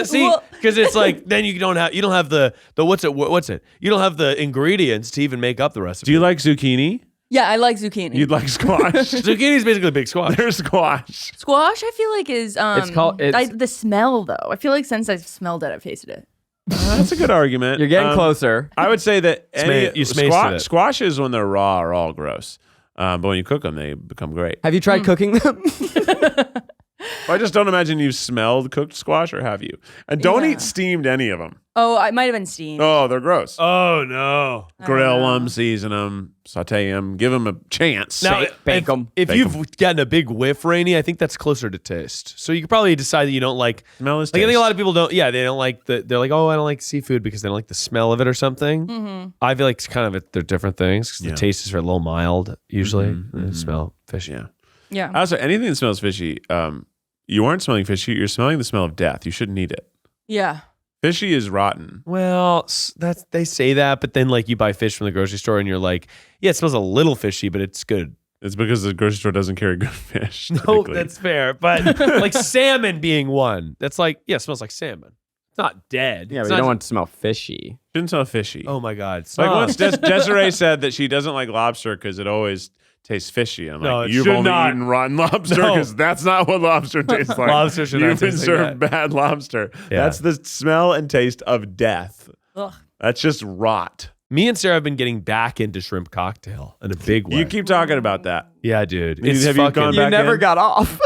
See, Well- because it's like then you don't have the what's it? You don't have the ingredients to even make up the recipe. Do you like zucchini? Yeah, I like zucchini. You'd like squash. Zucchini is basically a big squash. There's squash. Squash, I feel like is it's- the smell though. I feel like since I've smelled it, I've tasted it. That's a good argument. You're getting Um, closer. I would say that You smaced it. squashes when they're raw are all gross. But when you cook them, they become great. Have you tried cooking them? I just don't imagine you've smelled cooked squash, or have you? And don't Yeah. eat steamed any of them. Oh, I might have been steamed. Oh, they're gross. Oh no. Grill them, season them, saute them, give them a chance. Now, bake 'em. If Bake you've gotten a big whiff, Rainey, I think that's closer to taste. So you could probably decide that you don't like. Smell is Like I think a taste. lot of people don't. Yeah, they don't like the. They're like, oh, I don't like seafood because they don't like the smell of it or something. Mm-hmm. I feel like it's kind of they're different things because Yeah. the taste is a little mild usually. Mhm, They mhm. smell fishy. Yeah. Yeah. Also, anything that smells fishy, you aren't smelling fishy. You're smelling the smell of death. You shouldn't eat it. Yeah. Fishy is rotten. Well, that's they say that, but then like you buy fish from the grocery store and you're like, yeah, it smells a little fishy, but it's good. It's because the grocery store doesn't carry good fish. No, typically. that's fair. But like salmon being one, that's like yeah, it smells like salmon. It's not dead. Yeah, It's but you not- don't want it to smell fishy. Shouldn't smell fishy. Oh my god, Like stop. once Desiree said that she doesn't like lobster because it always tastes fishy. I'm No, like, it you've should only not. eaten rotten lobster No. because that's not what lobster tastes like. Lobster should not You've been taste like served bad lobster. Yeah. That's the smell and taste of death. Ugh. That's just rot. Me and Sarah have been getting back into shrimp cocktail in a big way. You keep talking about that. yeah, dude. Have It's you fucking. gone You back never in? got off.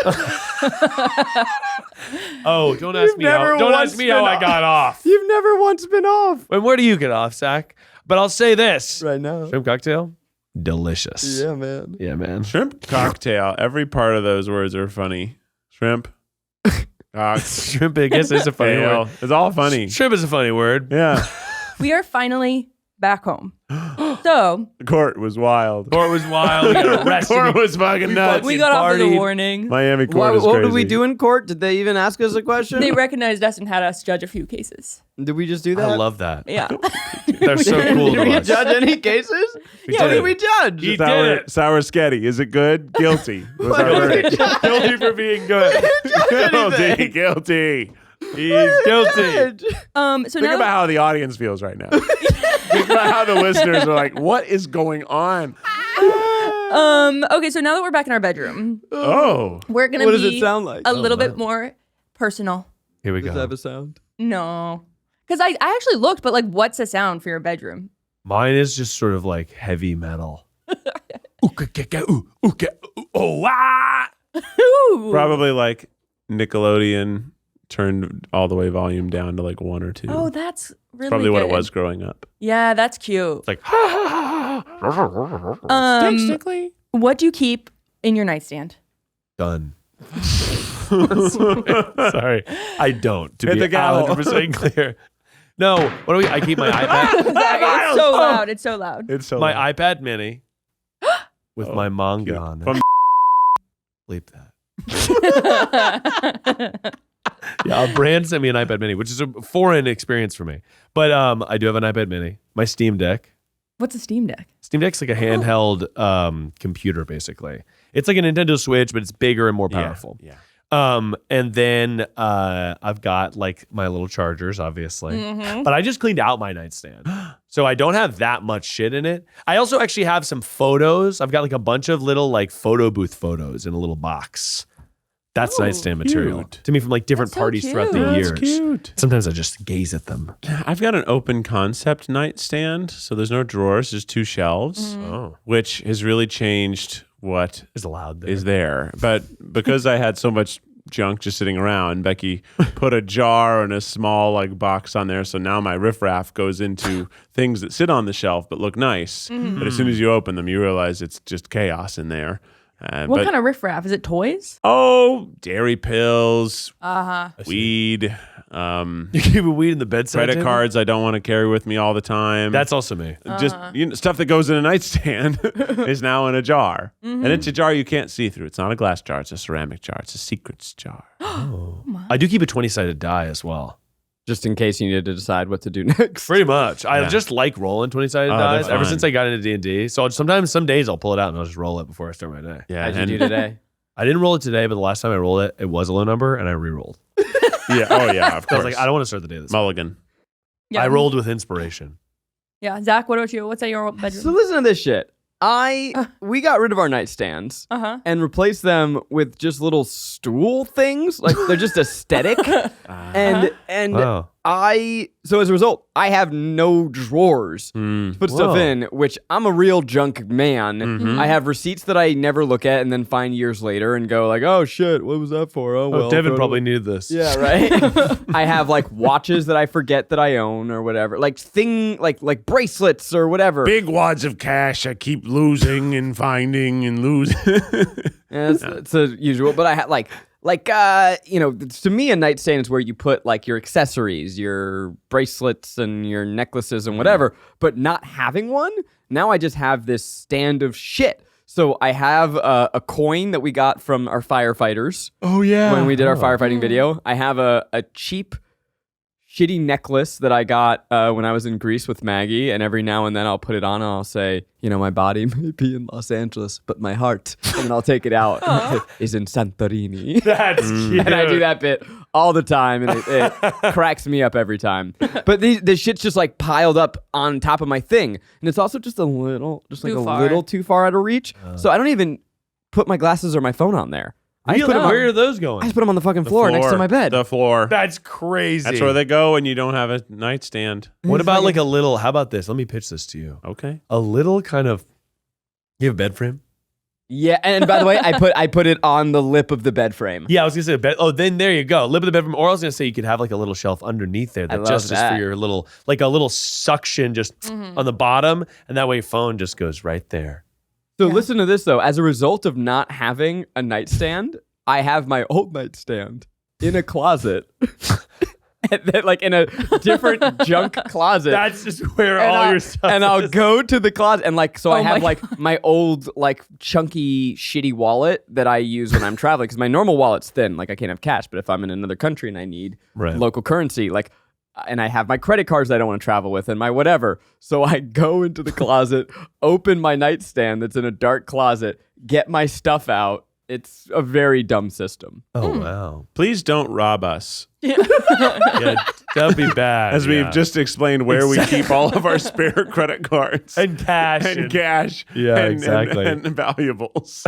Oh, don't ask me how. never Don't once ask me how been I off. got off. You've never once been off. And where do you get off, Zach? But I'll say this: Right now. shrimp cocktail, delicious. Yeah, man. Yeah, man. Shrimp cocktail. Every part of those words are funny. Shrimp. Shrimp, I guess, is a funny Cocktail. word. It's all funny. Shrimp is a funny word. Yeah. We are finally back home. So The court was wild. Court was wild. We got arrested. Court was fucking nuts. we got off with a partied. warning. Miami court is What crazy. did we do in court? Did they even ask us a question? They recognized us and had us judge a few cases. Did we just do that? I love that. Yeah. They're so cool Did to we us. judge any cases? We What did. did we judge? He Sour, did it. sour sketty. Is it good? Guilty. Was What our did we verdict. judge? Guilty for being good. Guilty. Guilty. He's guilty. Judge. So Think now about how the audience feels right now. Think about how the listeners are like, what is going on? okay, so now that we're back in our bedroom, Oh. we're gonna What does be it sound like? a little wow. bit more personal. Here we Does go. that have a sound? No. Because I actually looked, but like what's a sound for your bedroom? Mine is just sort of like heavy metal. Oh, ah! Ooh. Probably like Nickelodeon turned all the way volume down to like 1 or 2. Oh, that's really Probably what it good. was growing up. Yeah, that's cute. It's like, What do you keep in your nightstand? done. Sorry, I don't. To Hit be the gavel. 100% clear. No, what do we? I keep my iPad, It's so loud. It's so loud. It's so my loud. iPad Mini, with Oh, my manga cute. on it. From- Bleep that. Yeah, a brand sent me an iPad Mini, which is a foreign experience for me. But I do have an iPad Mini. My Steam Deck. What's a Steam Deck? Steam Deck's like a handheld computer, basically. It's like a Nintendo Switch, but it's bigger and more powerful. Yeah. And then I've got like my little chargers, obviously. But I just cleaned out my nightstand. So I don't have that much shit in it. I also actually have some photos. I've got like a bunch of little like photo booth photos in a little box. That's nightstand material cute. to me from like different That's so parties throughout the cute. years. That's cute. Sometimes I just gaze at them. I've got an open concept nightstand, so there's no drawers, there's 2 shelves, Oh, which has really changed what it's allowed there. is there. But because I had so much junk just sitting around. Becky put a jar and a small like box on there, so now my riffraff goes into things that sit on the shelf but look nice. But as soon as you open them, you realize it's just chaos in there. What kind of riffraff? Is it toys? Oh, dairy pills, weed, You keep a weed in the bedside credit table? cards I don't want to carry with me all the time. That's also me. Just stuff that goes in a nightstand is now in a jar. And it's a jar you can't see through. It's not a glass jar. It's a ceramic jar. It's a secrets jar. I do keep a 20-sided die as well. Just in case you needed to decide what to do next. Pretty much. I just like rolling 20-sided dies they're ever fun. since I got into D&D. So sometimes, some days I'll pull it out and I'll just roll it before I start my day. Yeah. How'd you and- do today? I didn't roll it today, but the last time I rolled it, it was a low number and I re-rolled. yeah. Oh, yeah. Of I course. was like, I don't want to start the day this way. Mulligan. Yeah. I rolled with inspiration. Yeah. Zach, what about you? What's at your bedroom? So listen to this shit. We got rid of our nightstands and replaced them with just little stool things. Like they're just aesthetic. And Wow. so as a result, I have no drawers Mm. to put stuff Whoa. in, which I'm a real junk man. I have receipts that I never look at and then find years later and go like, oh shit, what was that for? Oh, well. Oh, Devin throw it probably away. needed this. Yeah, right. I have like watches that I forget that I own or whatever, like like bracelets or whatever. Big wads of cash I keep losing and finding and losing. Yeah, it's a usual, but I had to me, a nightstand is where you put like your accessories, your bracelets and your necklaces and whatever, but not having one, now I just have this stand of shit. So I have a coin that we got from our firefighters. Oh, yeah. When we did our firefighting video. I have a cheap, shitty necklace that I got when I was in Greece with Maggie, and every now and then I'll put it on and I'll say, my body may be in Los Angeles, but my heart, and then I'll take it out, is in Santorini. That's cute. And I do that bit all the time, and it cracks me up every time. But this shit's just like piled up on top of my thing, and it's also just a little too far out of reach. So I don't even put my glasses or my phone on there. I just put them Where are those going? I just put them on the fucking floor next to my bed. The floor. That's crazy. That's where they go when you don't have a nightstand. What about like a little, how about this? Let me pitch this to you. Okay. A little kind of, you have a bed frame? Yeah, and by the way, I put it on the lip of the bed frame. Yeah, I was gonna say a bed. Oh, then there you go. Lip of the bed frame. Or I was gonna say you could have like a little shelf underneath there that love just is that. for your little, like a little suction just on the bottom, and that way your phone just goes right there. So listen to this though. As a result of not having a nightstand, I have my old nightstand in a closet. And then, like in a different junk closet. That's just where all your stuff and I'll is. go to the closet and like so I have my like my old like chunky shitty wallet that I use when I'm traveling because my normal wallet's thin, like I can't have cash, but if I'm in another country and I need local currency, like and I have my credit cards that I don't want to travel with and my whatever. So I go into the closet, open my nightstand that's in a dark closet, get my stuff out. It's a very dumb system. Oh, wow. Please don't rob us. Yeah, that'd be bad. As we've just explained where we keep all of our spare credit cards. And cash. And cash. Yeah, and, exactly. And valuables.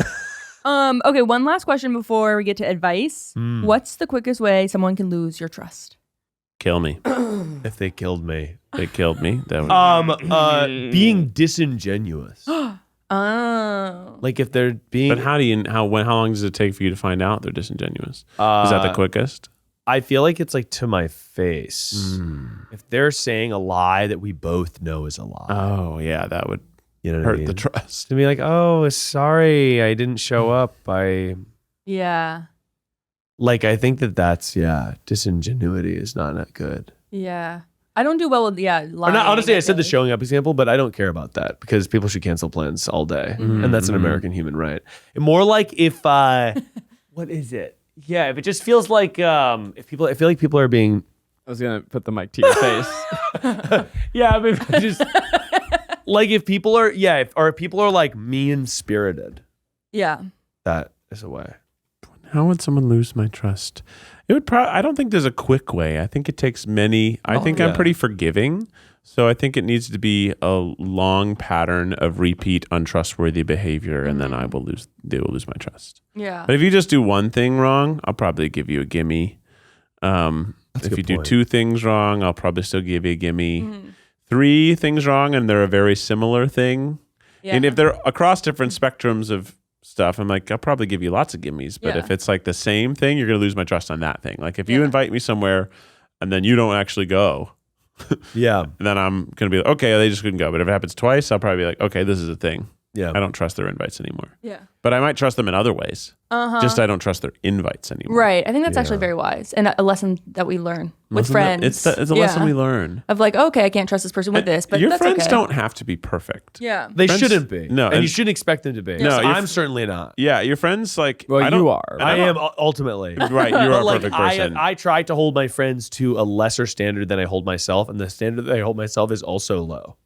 Okay, one last question before we get to advice. What's the quickest way someone can lose your trust? Kill me. If they killed me. They killed me. That would Being disingenuous. Oh. Like if they're being. But how long does it take for you to find out they're disingenuous? Is that the quickest? I feel like it's like to my face. If they're saying a lie that we both know is a lie, Oh, yeah, that would you know what hurt I mean? the trust. To be like, oh, sorry, I didn't show up. Yeah. I think that's disingenuity is not that good. Yeah. I don't do well with lying. Or not, honestly, I said the showing up example, but I don't care about that because people should cancel plans all day, and that's an American human right. More like if what is it? Yeah, if it just feels like I feel like people are being. I was gonna put the mic to your face. Yeah, I mean, just like if people are if people are like mean spirited, Yeah. that is a way. How would someone lose my trust? It would I don't think there's a quick way. I think it takes many. I think I'm pretty forgiving. So I think it needs to be a long pattern of repeat untrustworthy behavior, and then they will lose my trust. Yeah. But if you just do one thing wrong, I'll probably give you a gimme. If you do two things wrong, I'll probably still give you a gimme. 3 things wrong and they're a very similar thing. Yeah. And if they're across different spectrums of stuff, I'm like, I'll probably give you lots of gimmies. But Yeah. if it's like the same thing, you're going to lose my trust on that thing. Like if you invite me somewhere and then you don't actually go, Yeah. then I'm going to be like, okay, they just couldn't go. But if it happens twice, I'll probably be like, okay, this is a thing. Yeah. I don't trust their invites anymore. Yeah. But I might trust them in other ways. Uh-huh. Just I don't trust their invites anymore. Right. I think that's actually very wise and a lesson that we learn with friends. It's a lesson we learn. Of like, okay, I can't trust this person with this, but your that's friends okay. don't have to be perfect. Yeah. They Friends- shouldn't be. No, and and- you shouldn't expect them to be. No, So you're- I'm certainly not. Yeah, your friends like. Well, I don't- you are. and I don't- am ultimately. Right, you're But a like, perfect person. I try to hold my friends to a lesser standard than I hold myself, and the standard that I hold myself is also low.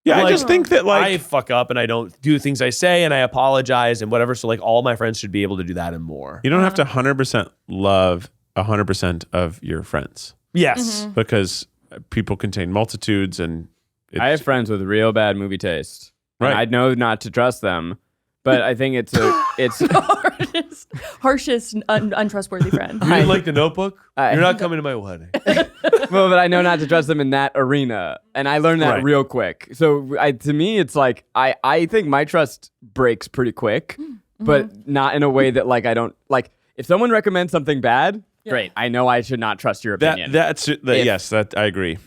yeah, I like, just think that like I fuck up and I don't do things I say and I apologize and whatever. So like all my friends should be able to do that and more. you don't have to 100% love 100% of your friends Yes. because people contain multitudes and I have friends with real bad movie taste. Right. And I know not to trust them, but I think it's harshest untrustworthy friend. You didn't like The Notebook? I- You're not coming to my wedding. well, but I know not to trust them in that arena, and I learned that Right. real quick. So to me, it's like I think my trust breaks pretty quick, but not in a way that like I don't like. If someone recommends something bad, great. I know I should not trust your opinion. yes, that I agree.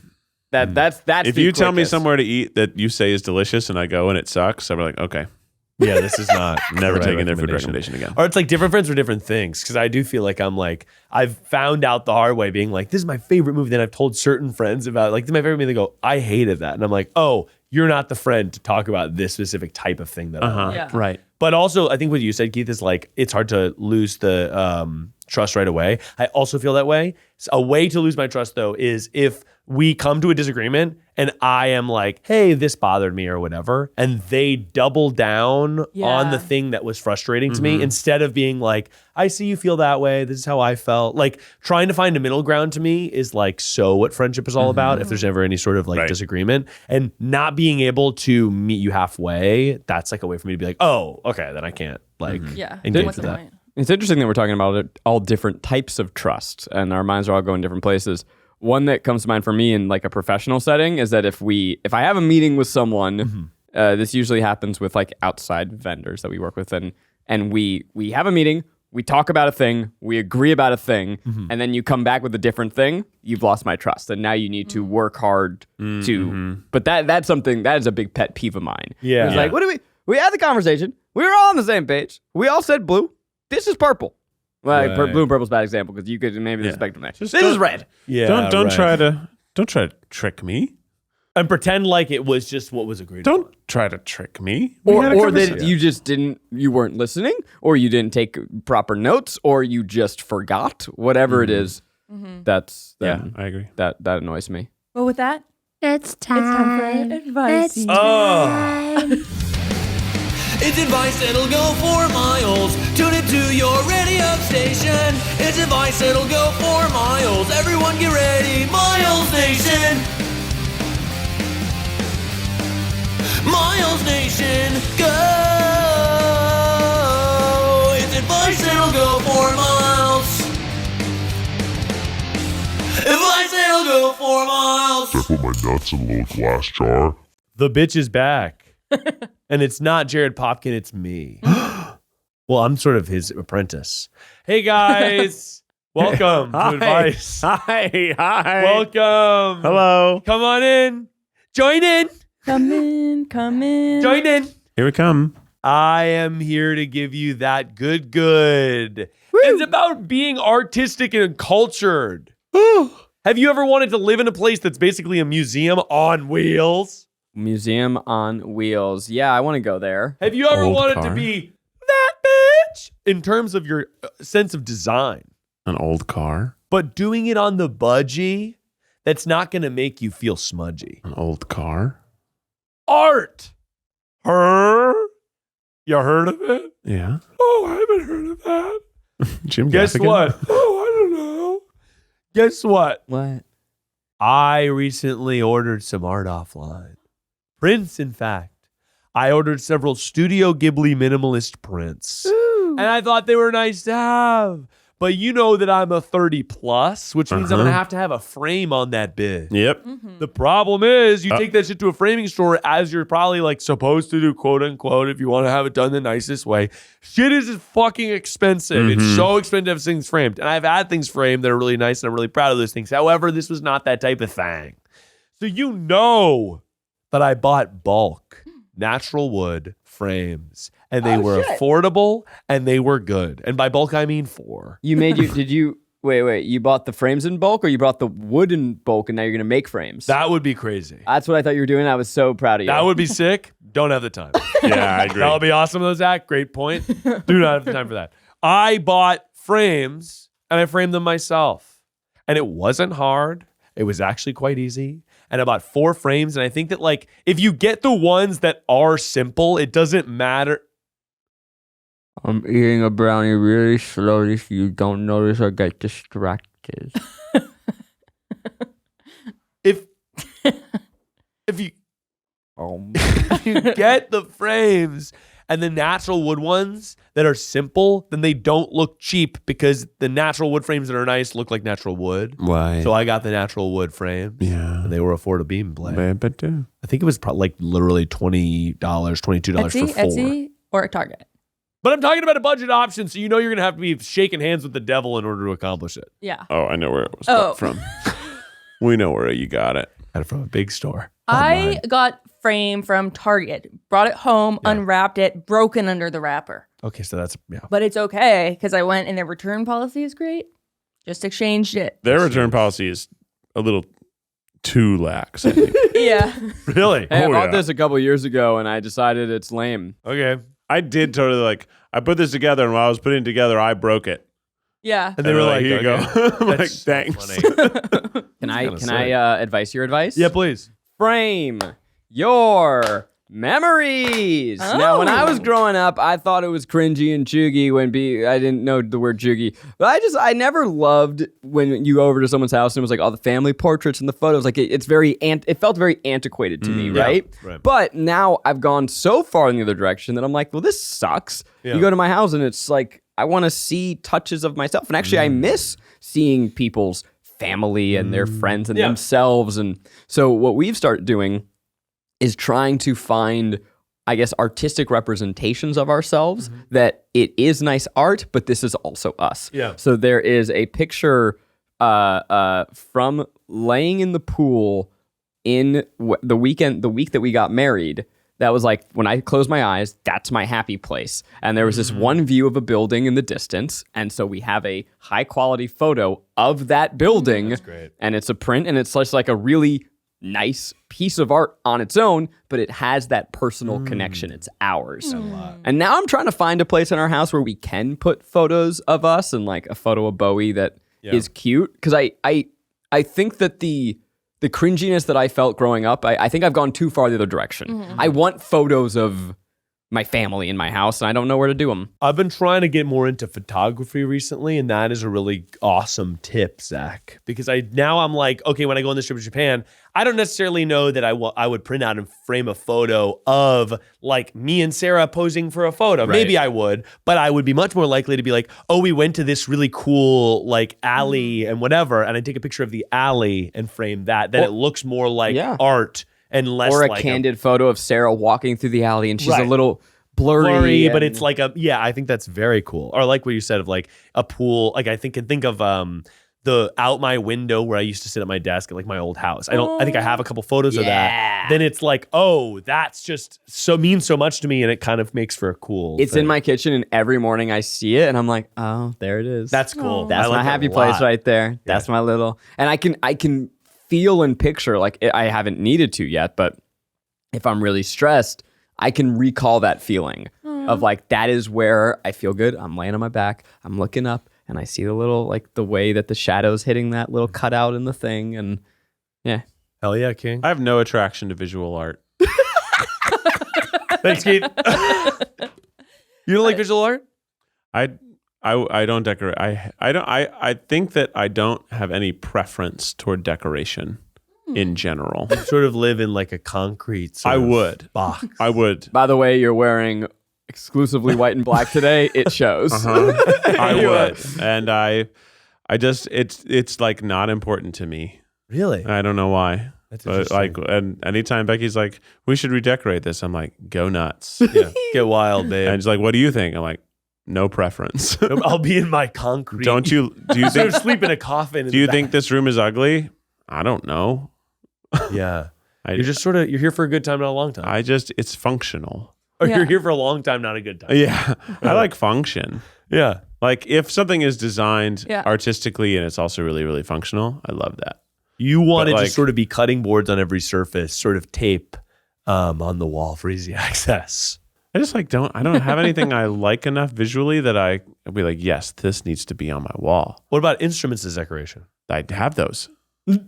That's If the you tell me quickest. somewhere to eat that you say is delicious and I go and it sucks, I'm like, okay, Yeah, this is not never the right taking their food recommendation again. Or it's like different friends for different things. Because I do feel like I've found out the hard way being like, this is my favorite movie. Then I've told certain friends about like, this is my favorite movie. They go, I hated that. And I'm like, oh, you're not the friend to talk about this specific type of thing that I like. Yeah. Right. But also, I think what you said, Keith, is like, it's hard to lose the trust right away. I also feel that way. A way to lose my trust, though, is if we come to a disagreement and I am like, hey, this bothered me or whatever, and they double down on the thing that was frustrating to me instead of being like, I see you feel that way. This is how I felt. Like trying to find a middle ground to me is like so what friendship is all about. If there's ever any sort of like Right. disagreement and not being able to meet you halfway, that's like a way for me to be like, oh, okay, then I can't like Yeah. engage What's with the that. point? It's interesting that we're talking about all different types of trust, and our minds are all going different places. One that comes to mind for me in like a professional setting is that if I have a meeting with someone, this usually happens with like outside vendors that we work with, and we have a meeting, we talk about a thing, we agree about a thing, and then you come back with a different thing, you've lost my trust, and now you need to work hard to. But that's something that is a big pet peeve of mine. Yeah. It's like, what do we had the conversation, we were all on the same page, we all said blue, this is purple. Well, Right. blue and purple's a bad example because you could maybe there's a spectrum there. Just This don't- is red. Yeah. don't right. try to trick me. and pretend like it was just what was agreed upon. Don't try to trick me. We had a Or that conversation. you just you weren't listening, or you didn't take proper notes, or you just forgot. Whatever it is, that's Yeah, I agree. that annoys me. Well, with that, It's time. time for advice. It's Oh. time. It's advice that'll go for miles. Tune it to your radio station. It's advice that'll go for miles. Everyone get ready, Miles Nation. Miles Nation, go. It's advice that'll go for miles. Advice that'll go for miles. I put my nuts in a little glass jar. The bitch is back. And it's not Jared Popkin, it's me. Well, I'm sort of his apprentice. Hey guys, welcome to Advice. Hi. Welcome. Hello. Come on in. Join in. Come in, come in. Join in. Here we come. I am here to give you that good. It's about being artistic and cultured. Have you ever wanted to live in a place that's basically a museum on wheels? Museum on Wheels. Yeah, I want to go there. Have you ever Old wanted car. to be that bitch in terms of your sense of design, An old car. but doing it on the budgie that's not going to make you feel smudgy? An old car. Art. You heard of it? Yeah. Oh, I haven't heard of that. Jim Guess Gaffigan? what? Oh, I don't know. Guess what? What? I recently ordered some art offline. Prints, in fact. I ordered several Studio Ghibli minimalist prints. And I thought they were nice to have. but you know that I'm a 30 plus, which means I'm going to have a frame on that bitch. Yep. The problem is you take that shit to a framing store as you're probably like supposed to do, quote unquote, if you want to have it done the nicest way. Shit is fucking expensive. It's so expensive to have things framed. And I've had things framed that are really nice and I'm really proud of those things. However, this was not that type of thing. So you know that I bought bulk natural wood frames and they were affordable and they were good. And by bulk, I mean 4. Wait, you bought the frames in bulk or you bought the wood in bulk and now you're going to make frames? That would be crazy. That's what I thought you were doing. I was so proud of you. That would be sick. Don't have the time. Yeah, I agree. That would be awesome though, Zach. Great point. Do not have the time for that. I bought frames and I framed them myself. And it wasn't hard. It was actually quite easy. And I bought 4 frames. And I think that like, if you get the ones that are simple, it doesn't matter. I'm eating a brownie really slowly so you don't notice or get distracted. If you get the frames and the natural wood ones that are simple, then they don't look cheap because the natural wood frames that are nice look like natural wood. Why? So I got the natural wood frames. Yeah. And they were affordable beam blade. Yeah. I think it was probably like literally $20, $22 for 4. Etsy or Target. But I'm talking about a budget option, so you know you're going to have to be shaking hands with the devil in order to accomplish it. Yeah. Oh, I know where it was got from. We know where you got it. Got it from a big store. I got frame from Target, brought it home, unwrapped it, broken under the wrapper. Okay, so that's, But it's okay because I went and their return policy is great. Just exchanged it. Their return policy is a little too lax, I think. Yeah. Really? Hey, I bought this a couple years ago and I decided it's lame. Okay. I did totally like, I put this together and while I was putting it together, I broke it. Yeah. And they were like, here you go. I'm like, That's so thanks. funny. Can I kinda advice your advice? Yeah, please. Frame your memories. Now, when I was growing up, I thought it was cringy and chuggy I didn't know the word chuggy. But I never loved when you go over to someone's house and it was like all the family portraits and the photos. Like it felt very antiquated to me, right? Right. But now I've gone so far in the other direction that I'm like, well, this sucks. Yeah. You go to my house and it's like, I want to see touches of myself. And actually, I miss seeing people's family and their friends and themselves. And so what we've started doing is trying to find, I guess, artistic representations of ourselves that it is nice art, but this is also us. Yeah. So there is a picture from laying in the pool in the week that we got married. That was like, when I close my eyes, that's my happy place. And there was this one view of a building in the distance. And so we have a high quality photo of that building. That's great. And it's a print and it's just like a really nice piece of art on its own, but it has that personal connection. It's ours. And now I'm trying to find a place in our house where we can put photos of us and like a photo of Bowie that is cute. Because I think that the cringiness that I felt growing up, I think I've gone too far the other direction. I want photos of my family in my house, and I don't know where to do them. I've been trying to get more into photography recently, and that is a really awesome tip, Zach. Because I'm like, okay, when I go on this trip to Japan, I don't necessarily know that I would print out and frame a photo of like me and Sarah posing for a photo. Right. Maybe I would, but I would be much more likely to be like, oh, we went to this really cool like alley and whatever, and I take a picture of the alley and frame that. Then it looks more like art. And less or a like candid photo of Sarah walking through the alley and she's a little blurry but it's like I think that's very cool. Or like what you said of like a pool. Like I think of the out my window where I used to sit at my desk at like my old house. I think I have a couple photos of that. Then it's like, oh, that's just means so much to me, and it kind of makes for a cool It's thing. in my kitchen and every morning I see it and I'm like, oh, there it is. That's cool. That's I like my that happy a place lot. right there. That's my little, and I can feel and picture, like I haven't needed to yet, but if I'm really stressed, I can recall that feeling of like, that is where I feel good. I'm laying on my back, I'm looking up, and I see the little, like the way that the shadow's hitting that little cutout in the thing, and yeah. Hell yeah, King. I have no attraction to visual art. Thanks, Keith. You don't like visual art? I don't decorate. I think that I don't have any preference toward decoration in general. Sort of live in like a concrete sort I of would. box. I would. By the way, you're wearing exclusively white and black today, it shows. I would. And I just, it's like not important to me. Really? I don't know why. That's But like, and anytime Becky's like, we should redecorate this, I'm like, go nuts. Yeah. Get wild, babe. And she's like, what do you think? I'm like, no preference. I'll be in my concrete. Do you Instead think of sleep in a coffin? do you think this room is ugly? I don't know. Yeah. I, You're just sort of, you're here for a good time, not a long time. it's functional. Or Yeah. you're here for a long time, not a good time. Yeah. I like function. Yeah. Like if something is designed Yeah. artistically and it's also really, really functional, I love that. You want it But to like- sort of be cutting boards on every surface, sort of tape on the wall for easy access. I just like I don't have anything I like enough visually that I'll be like, yes, this needs to be on my wall. What about instruments as decoration? I have those. 'Cause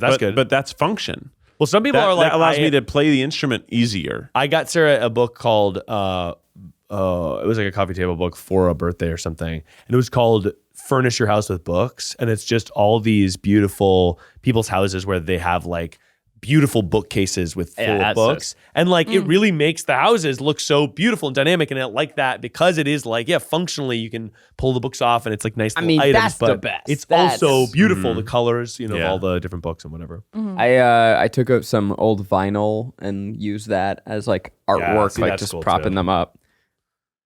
that's good. But that's function. Well, some people That, are like, that allows me to play the instrument easier. I got Sarah a book called, it was like a coffee table book for a birthday or something. And it was called Furnish Your House with Books. And it's just all these beautiful people's houses where they have like beautiful bookcases with full of that's books. And like it really makes the houses look so beautiful and dynamic. And I like that because it is like, yeah, functionally you can pull the books off and it's like nice little mean, items. that's but the best. it's That's- also beautiful, the colors, of Yeah. all the different books and whatever. I took out some old vinyl and used that as like artwork, see, like that's just cool, propping too. them up.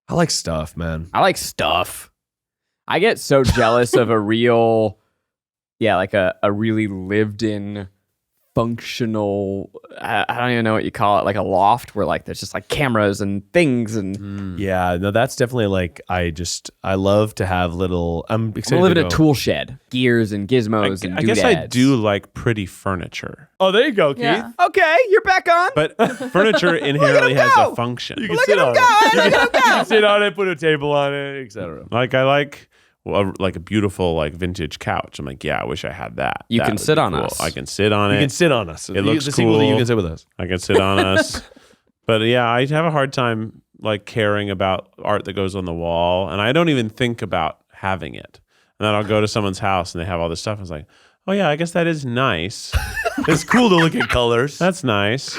I like stuff, man. I like stuff. I get so jealous of a real, like a really lived in functional, I don't even know what you call it, like a loft where like there's just like cameras and things and Yeah, no, that's definitely like, I love to have little, I'm I'm excited living to in a go. tool shed, gears and gizmos and I guess I doodads. do like pretty furniture. Oh, there you go, Keith. Yeah. Okay, you're back on. But furniture inherently has a function. You can sit on it. You can sit on it, put a table on it, etc. Like I like like a beautiful like vintage couch. I'm like, yeah, I wish I had that. You That can would sit be on cool. us. I can sit on You it. can sit on us. It looks the sequel that you cool. can sit with us. I can sit on us. But yeah, I have a hard time like caring about art that goes on the wall, and I don't even think about having it. And then I'll go to someone's house and they have all this stuff. I was like, oh yeah, I guess that is nice. It's cool to look at colors. That's nice.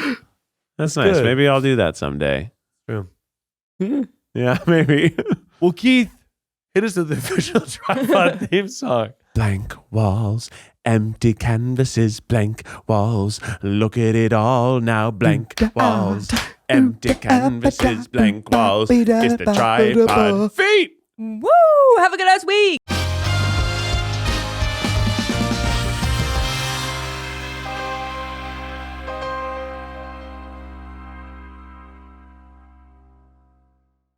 That's nice. good. Maybe I'll do that someday. Yeah. Yeah, maybe. Well, Keith, hit us with the official Tripod theme song. Blank walls, empty canvases, blank walls. Look at it all now, blank walls, empty canvases, blank walls. It's the tripod feet. Woo! Have a good ass week.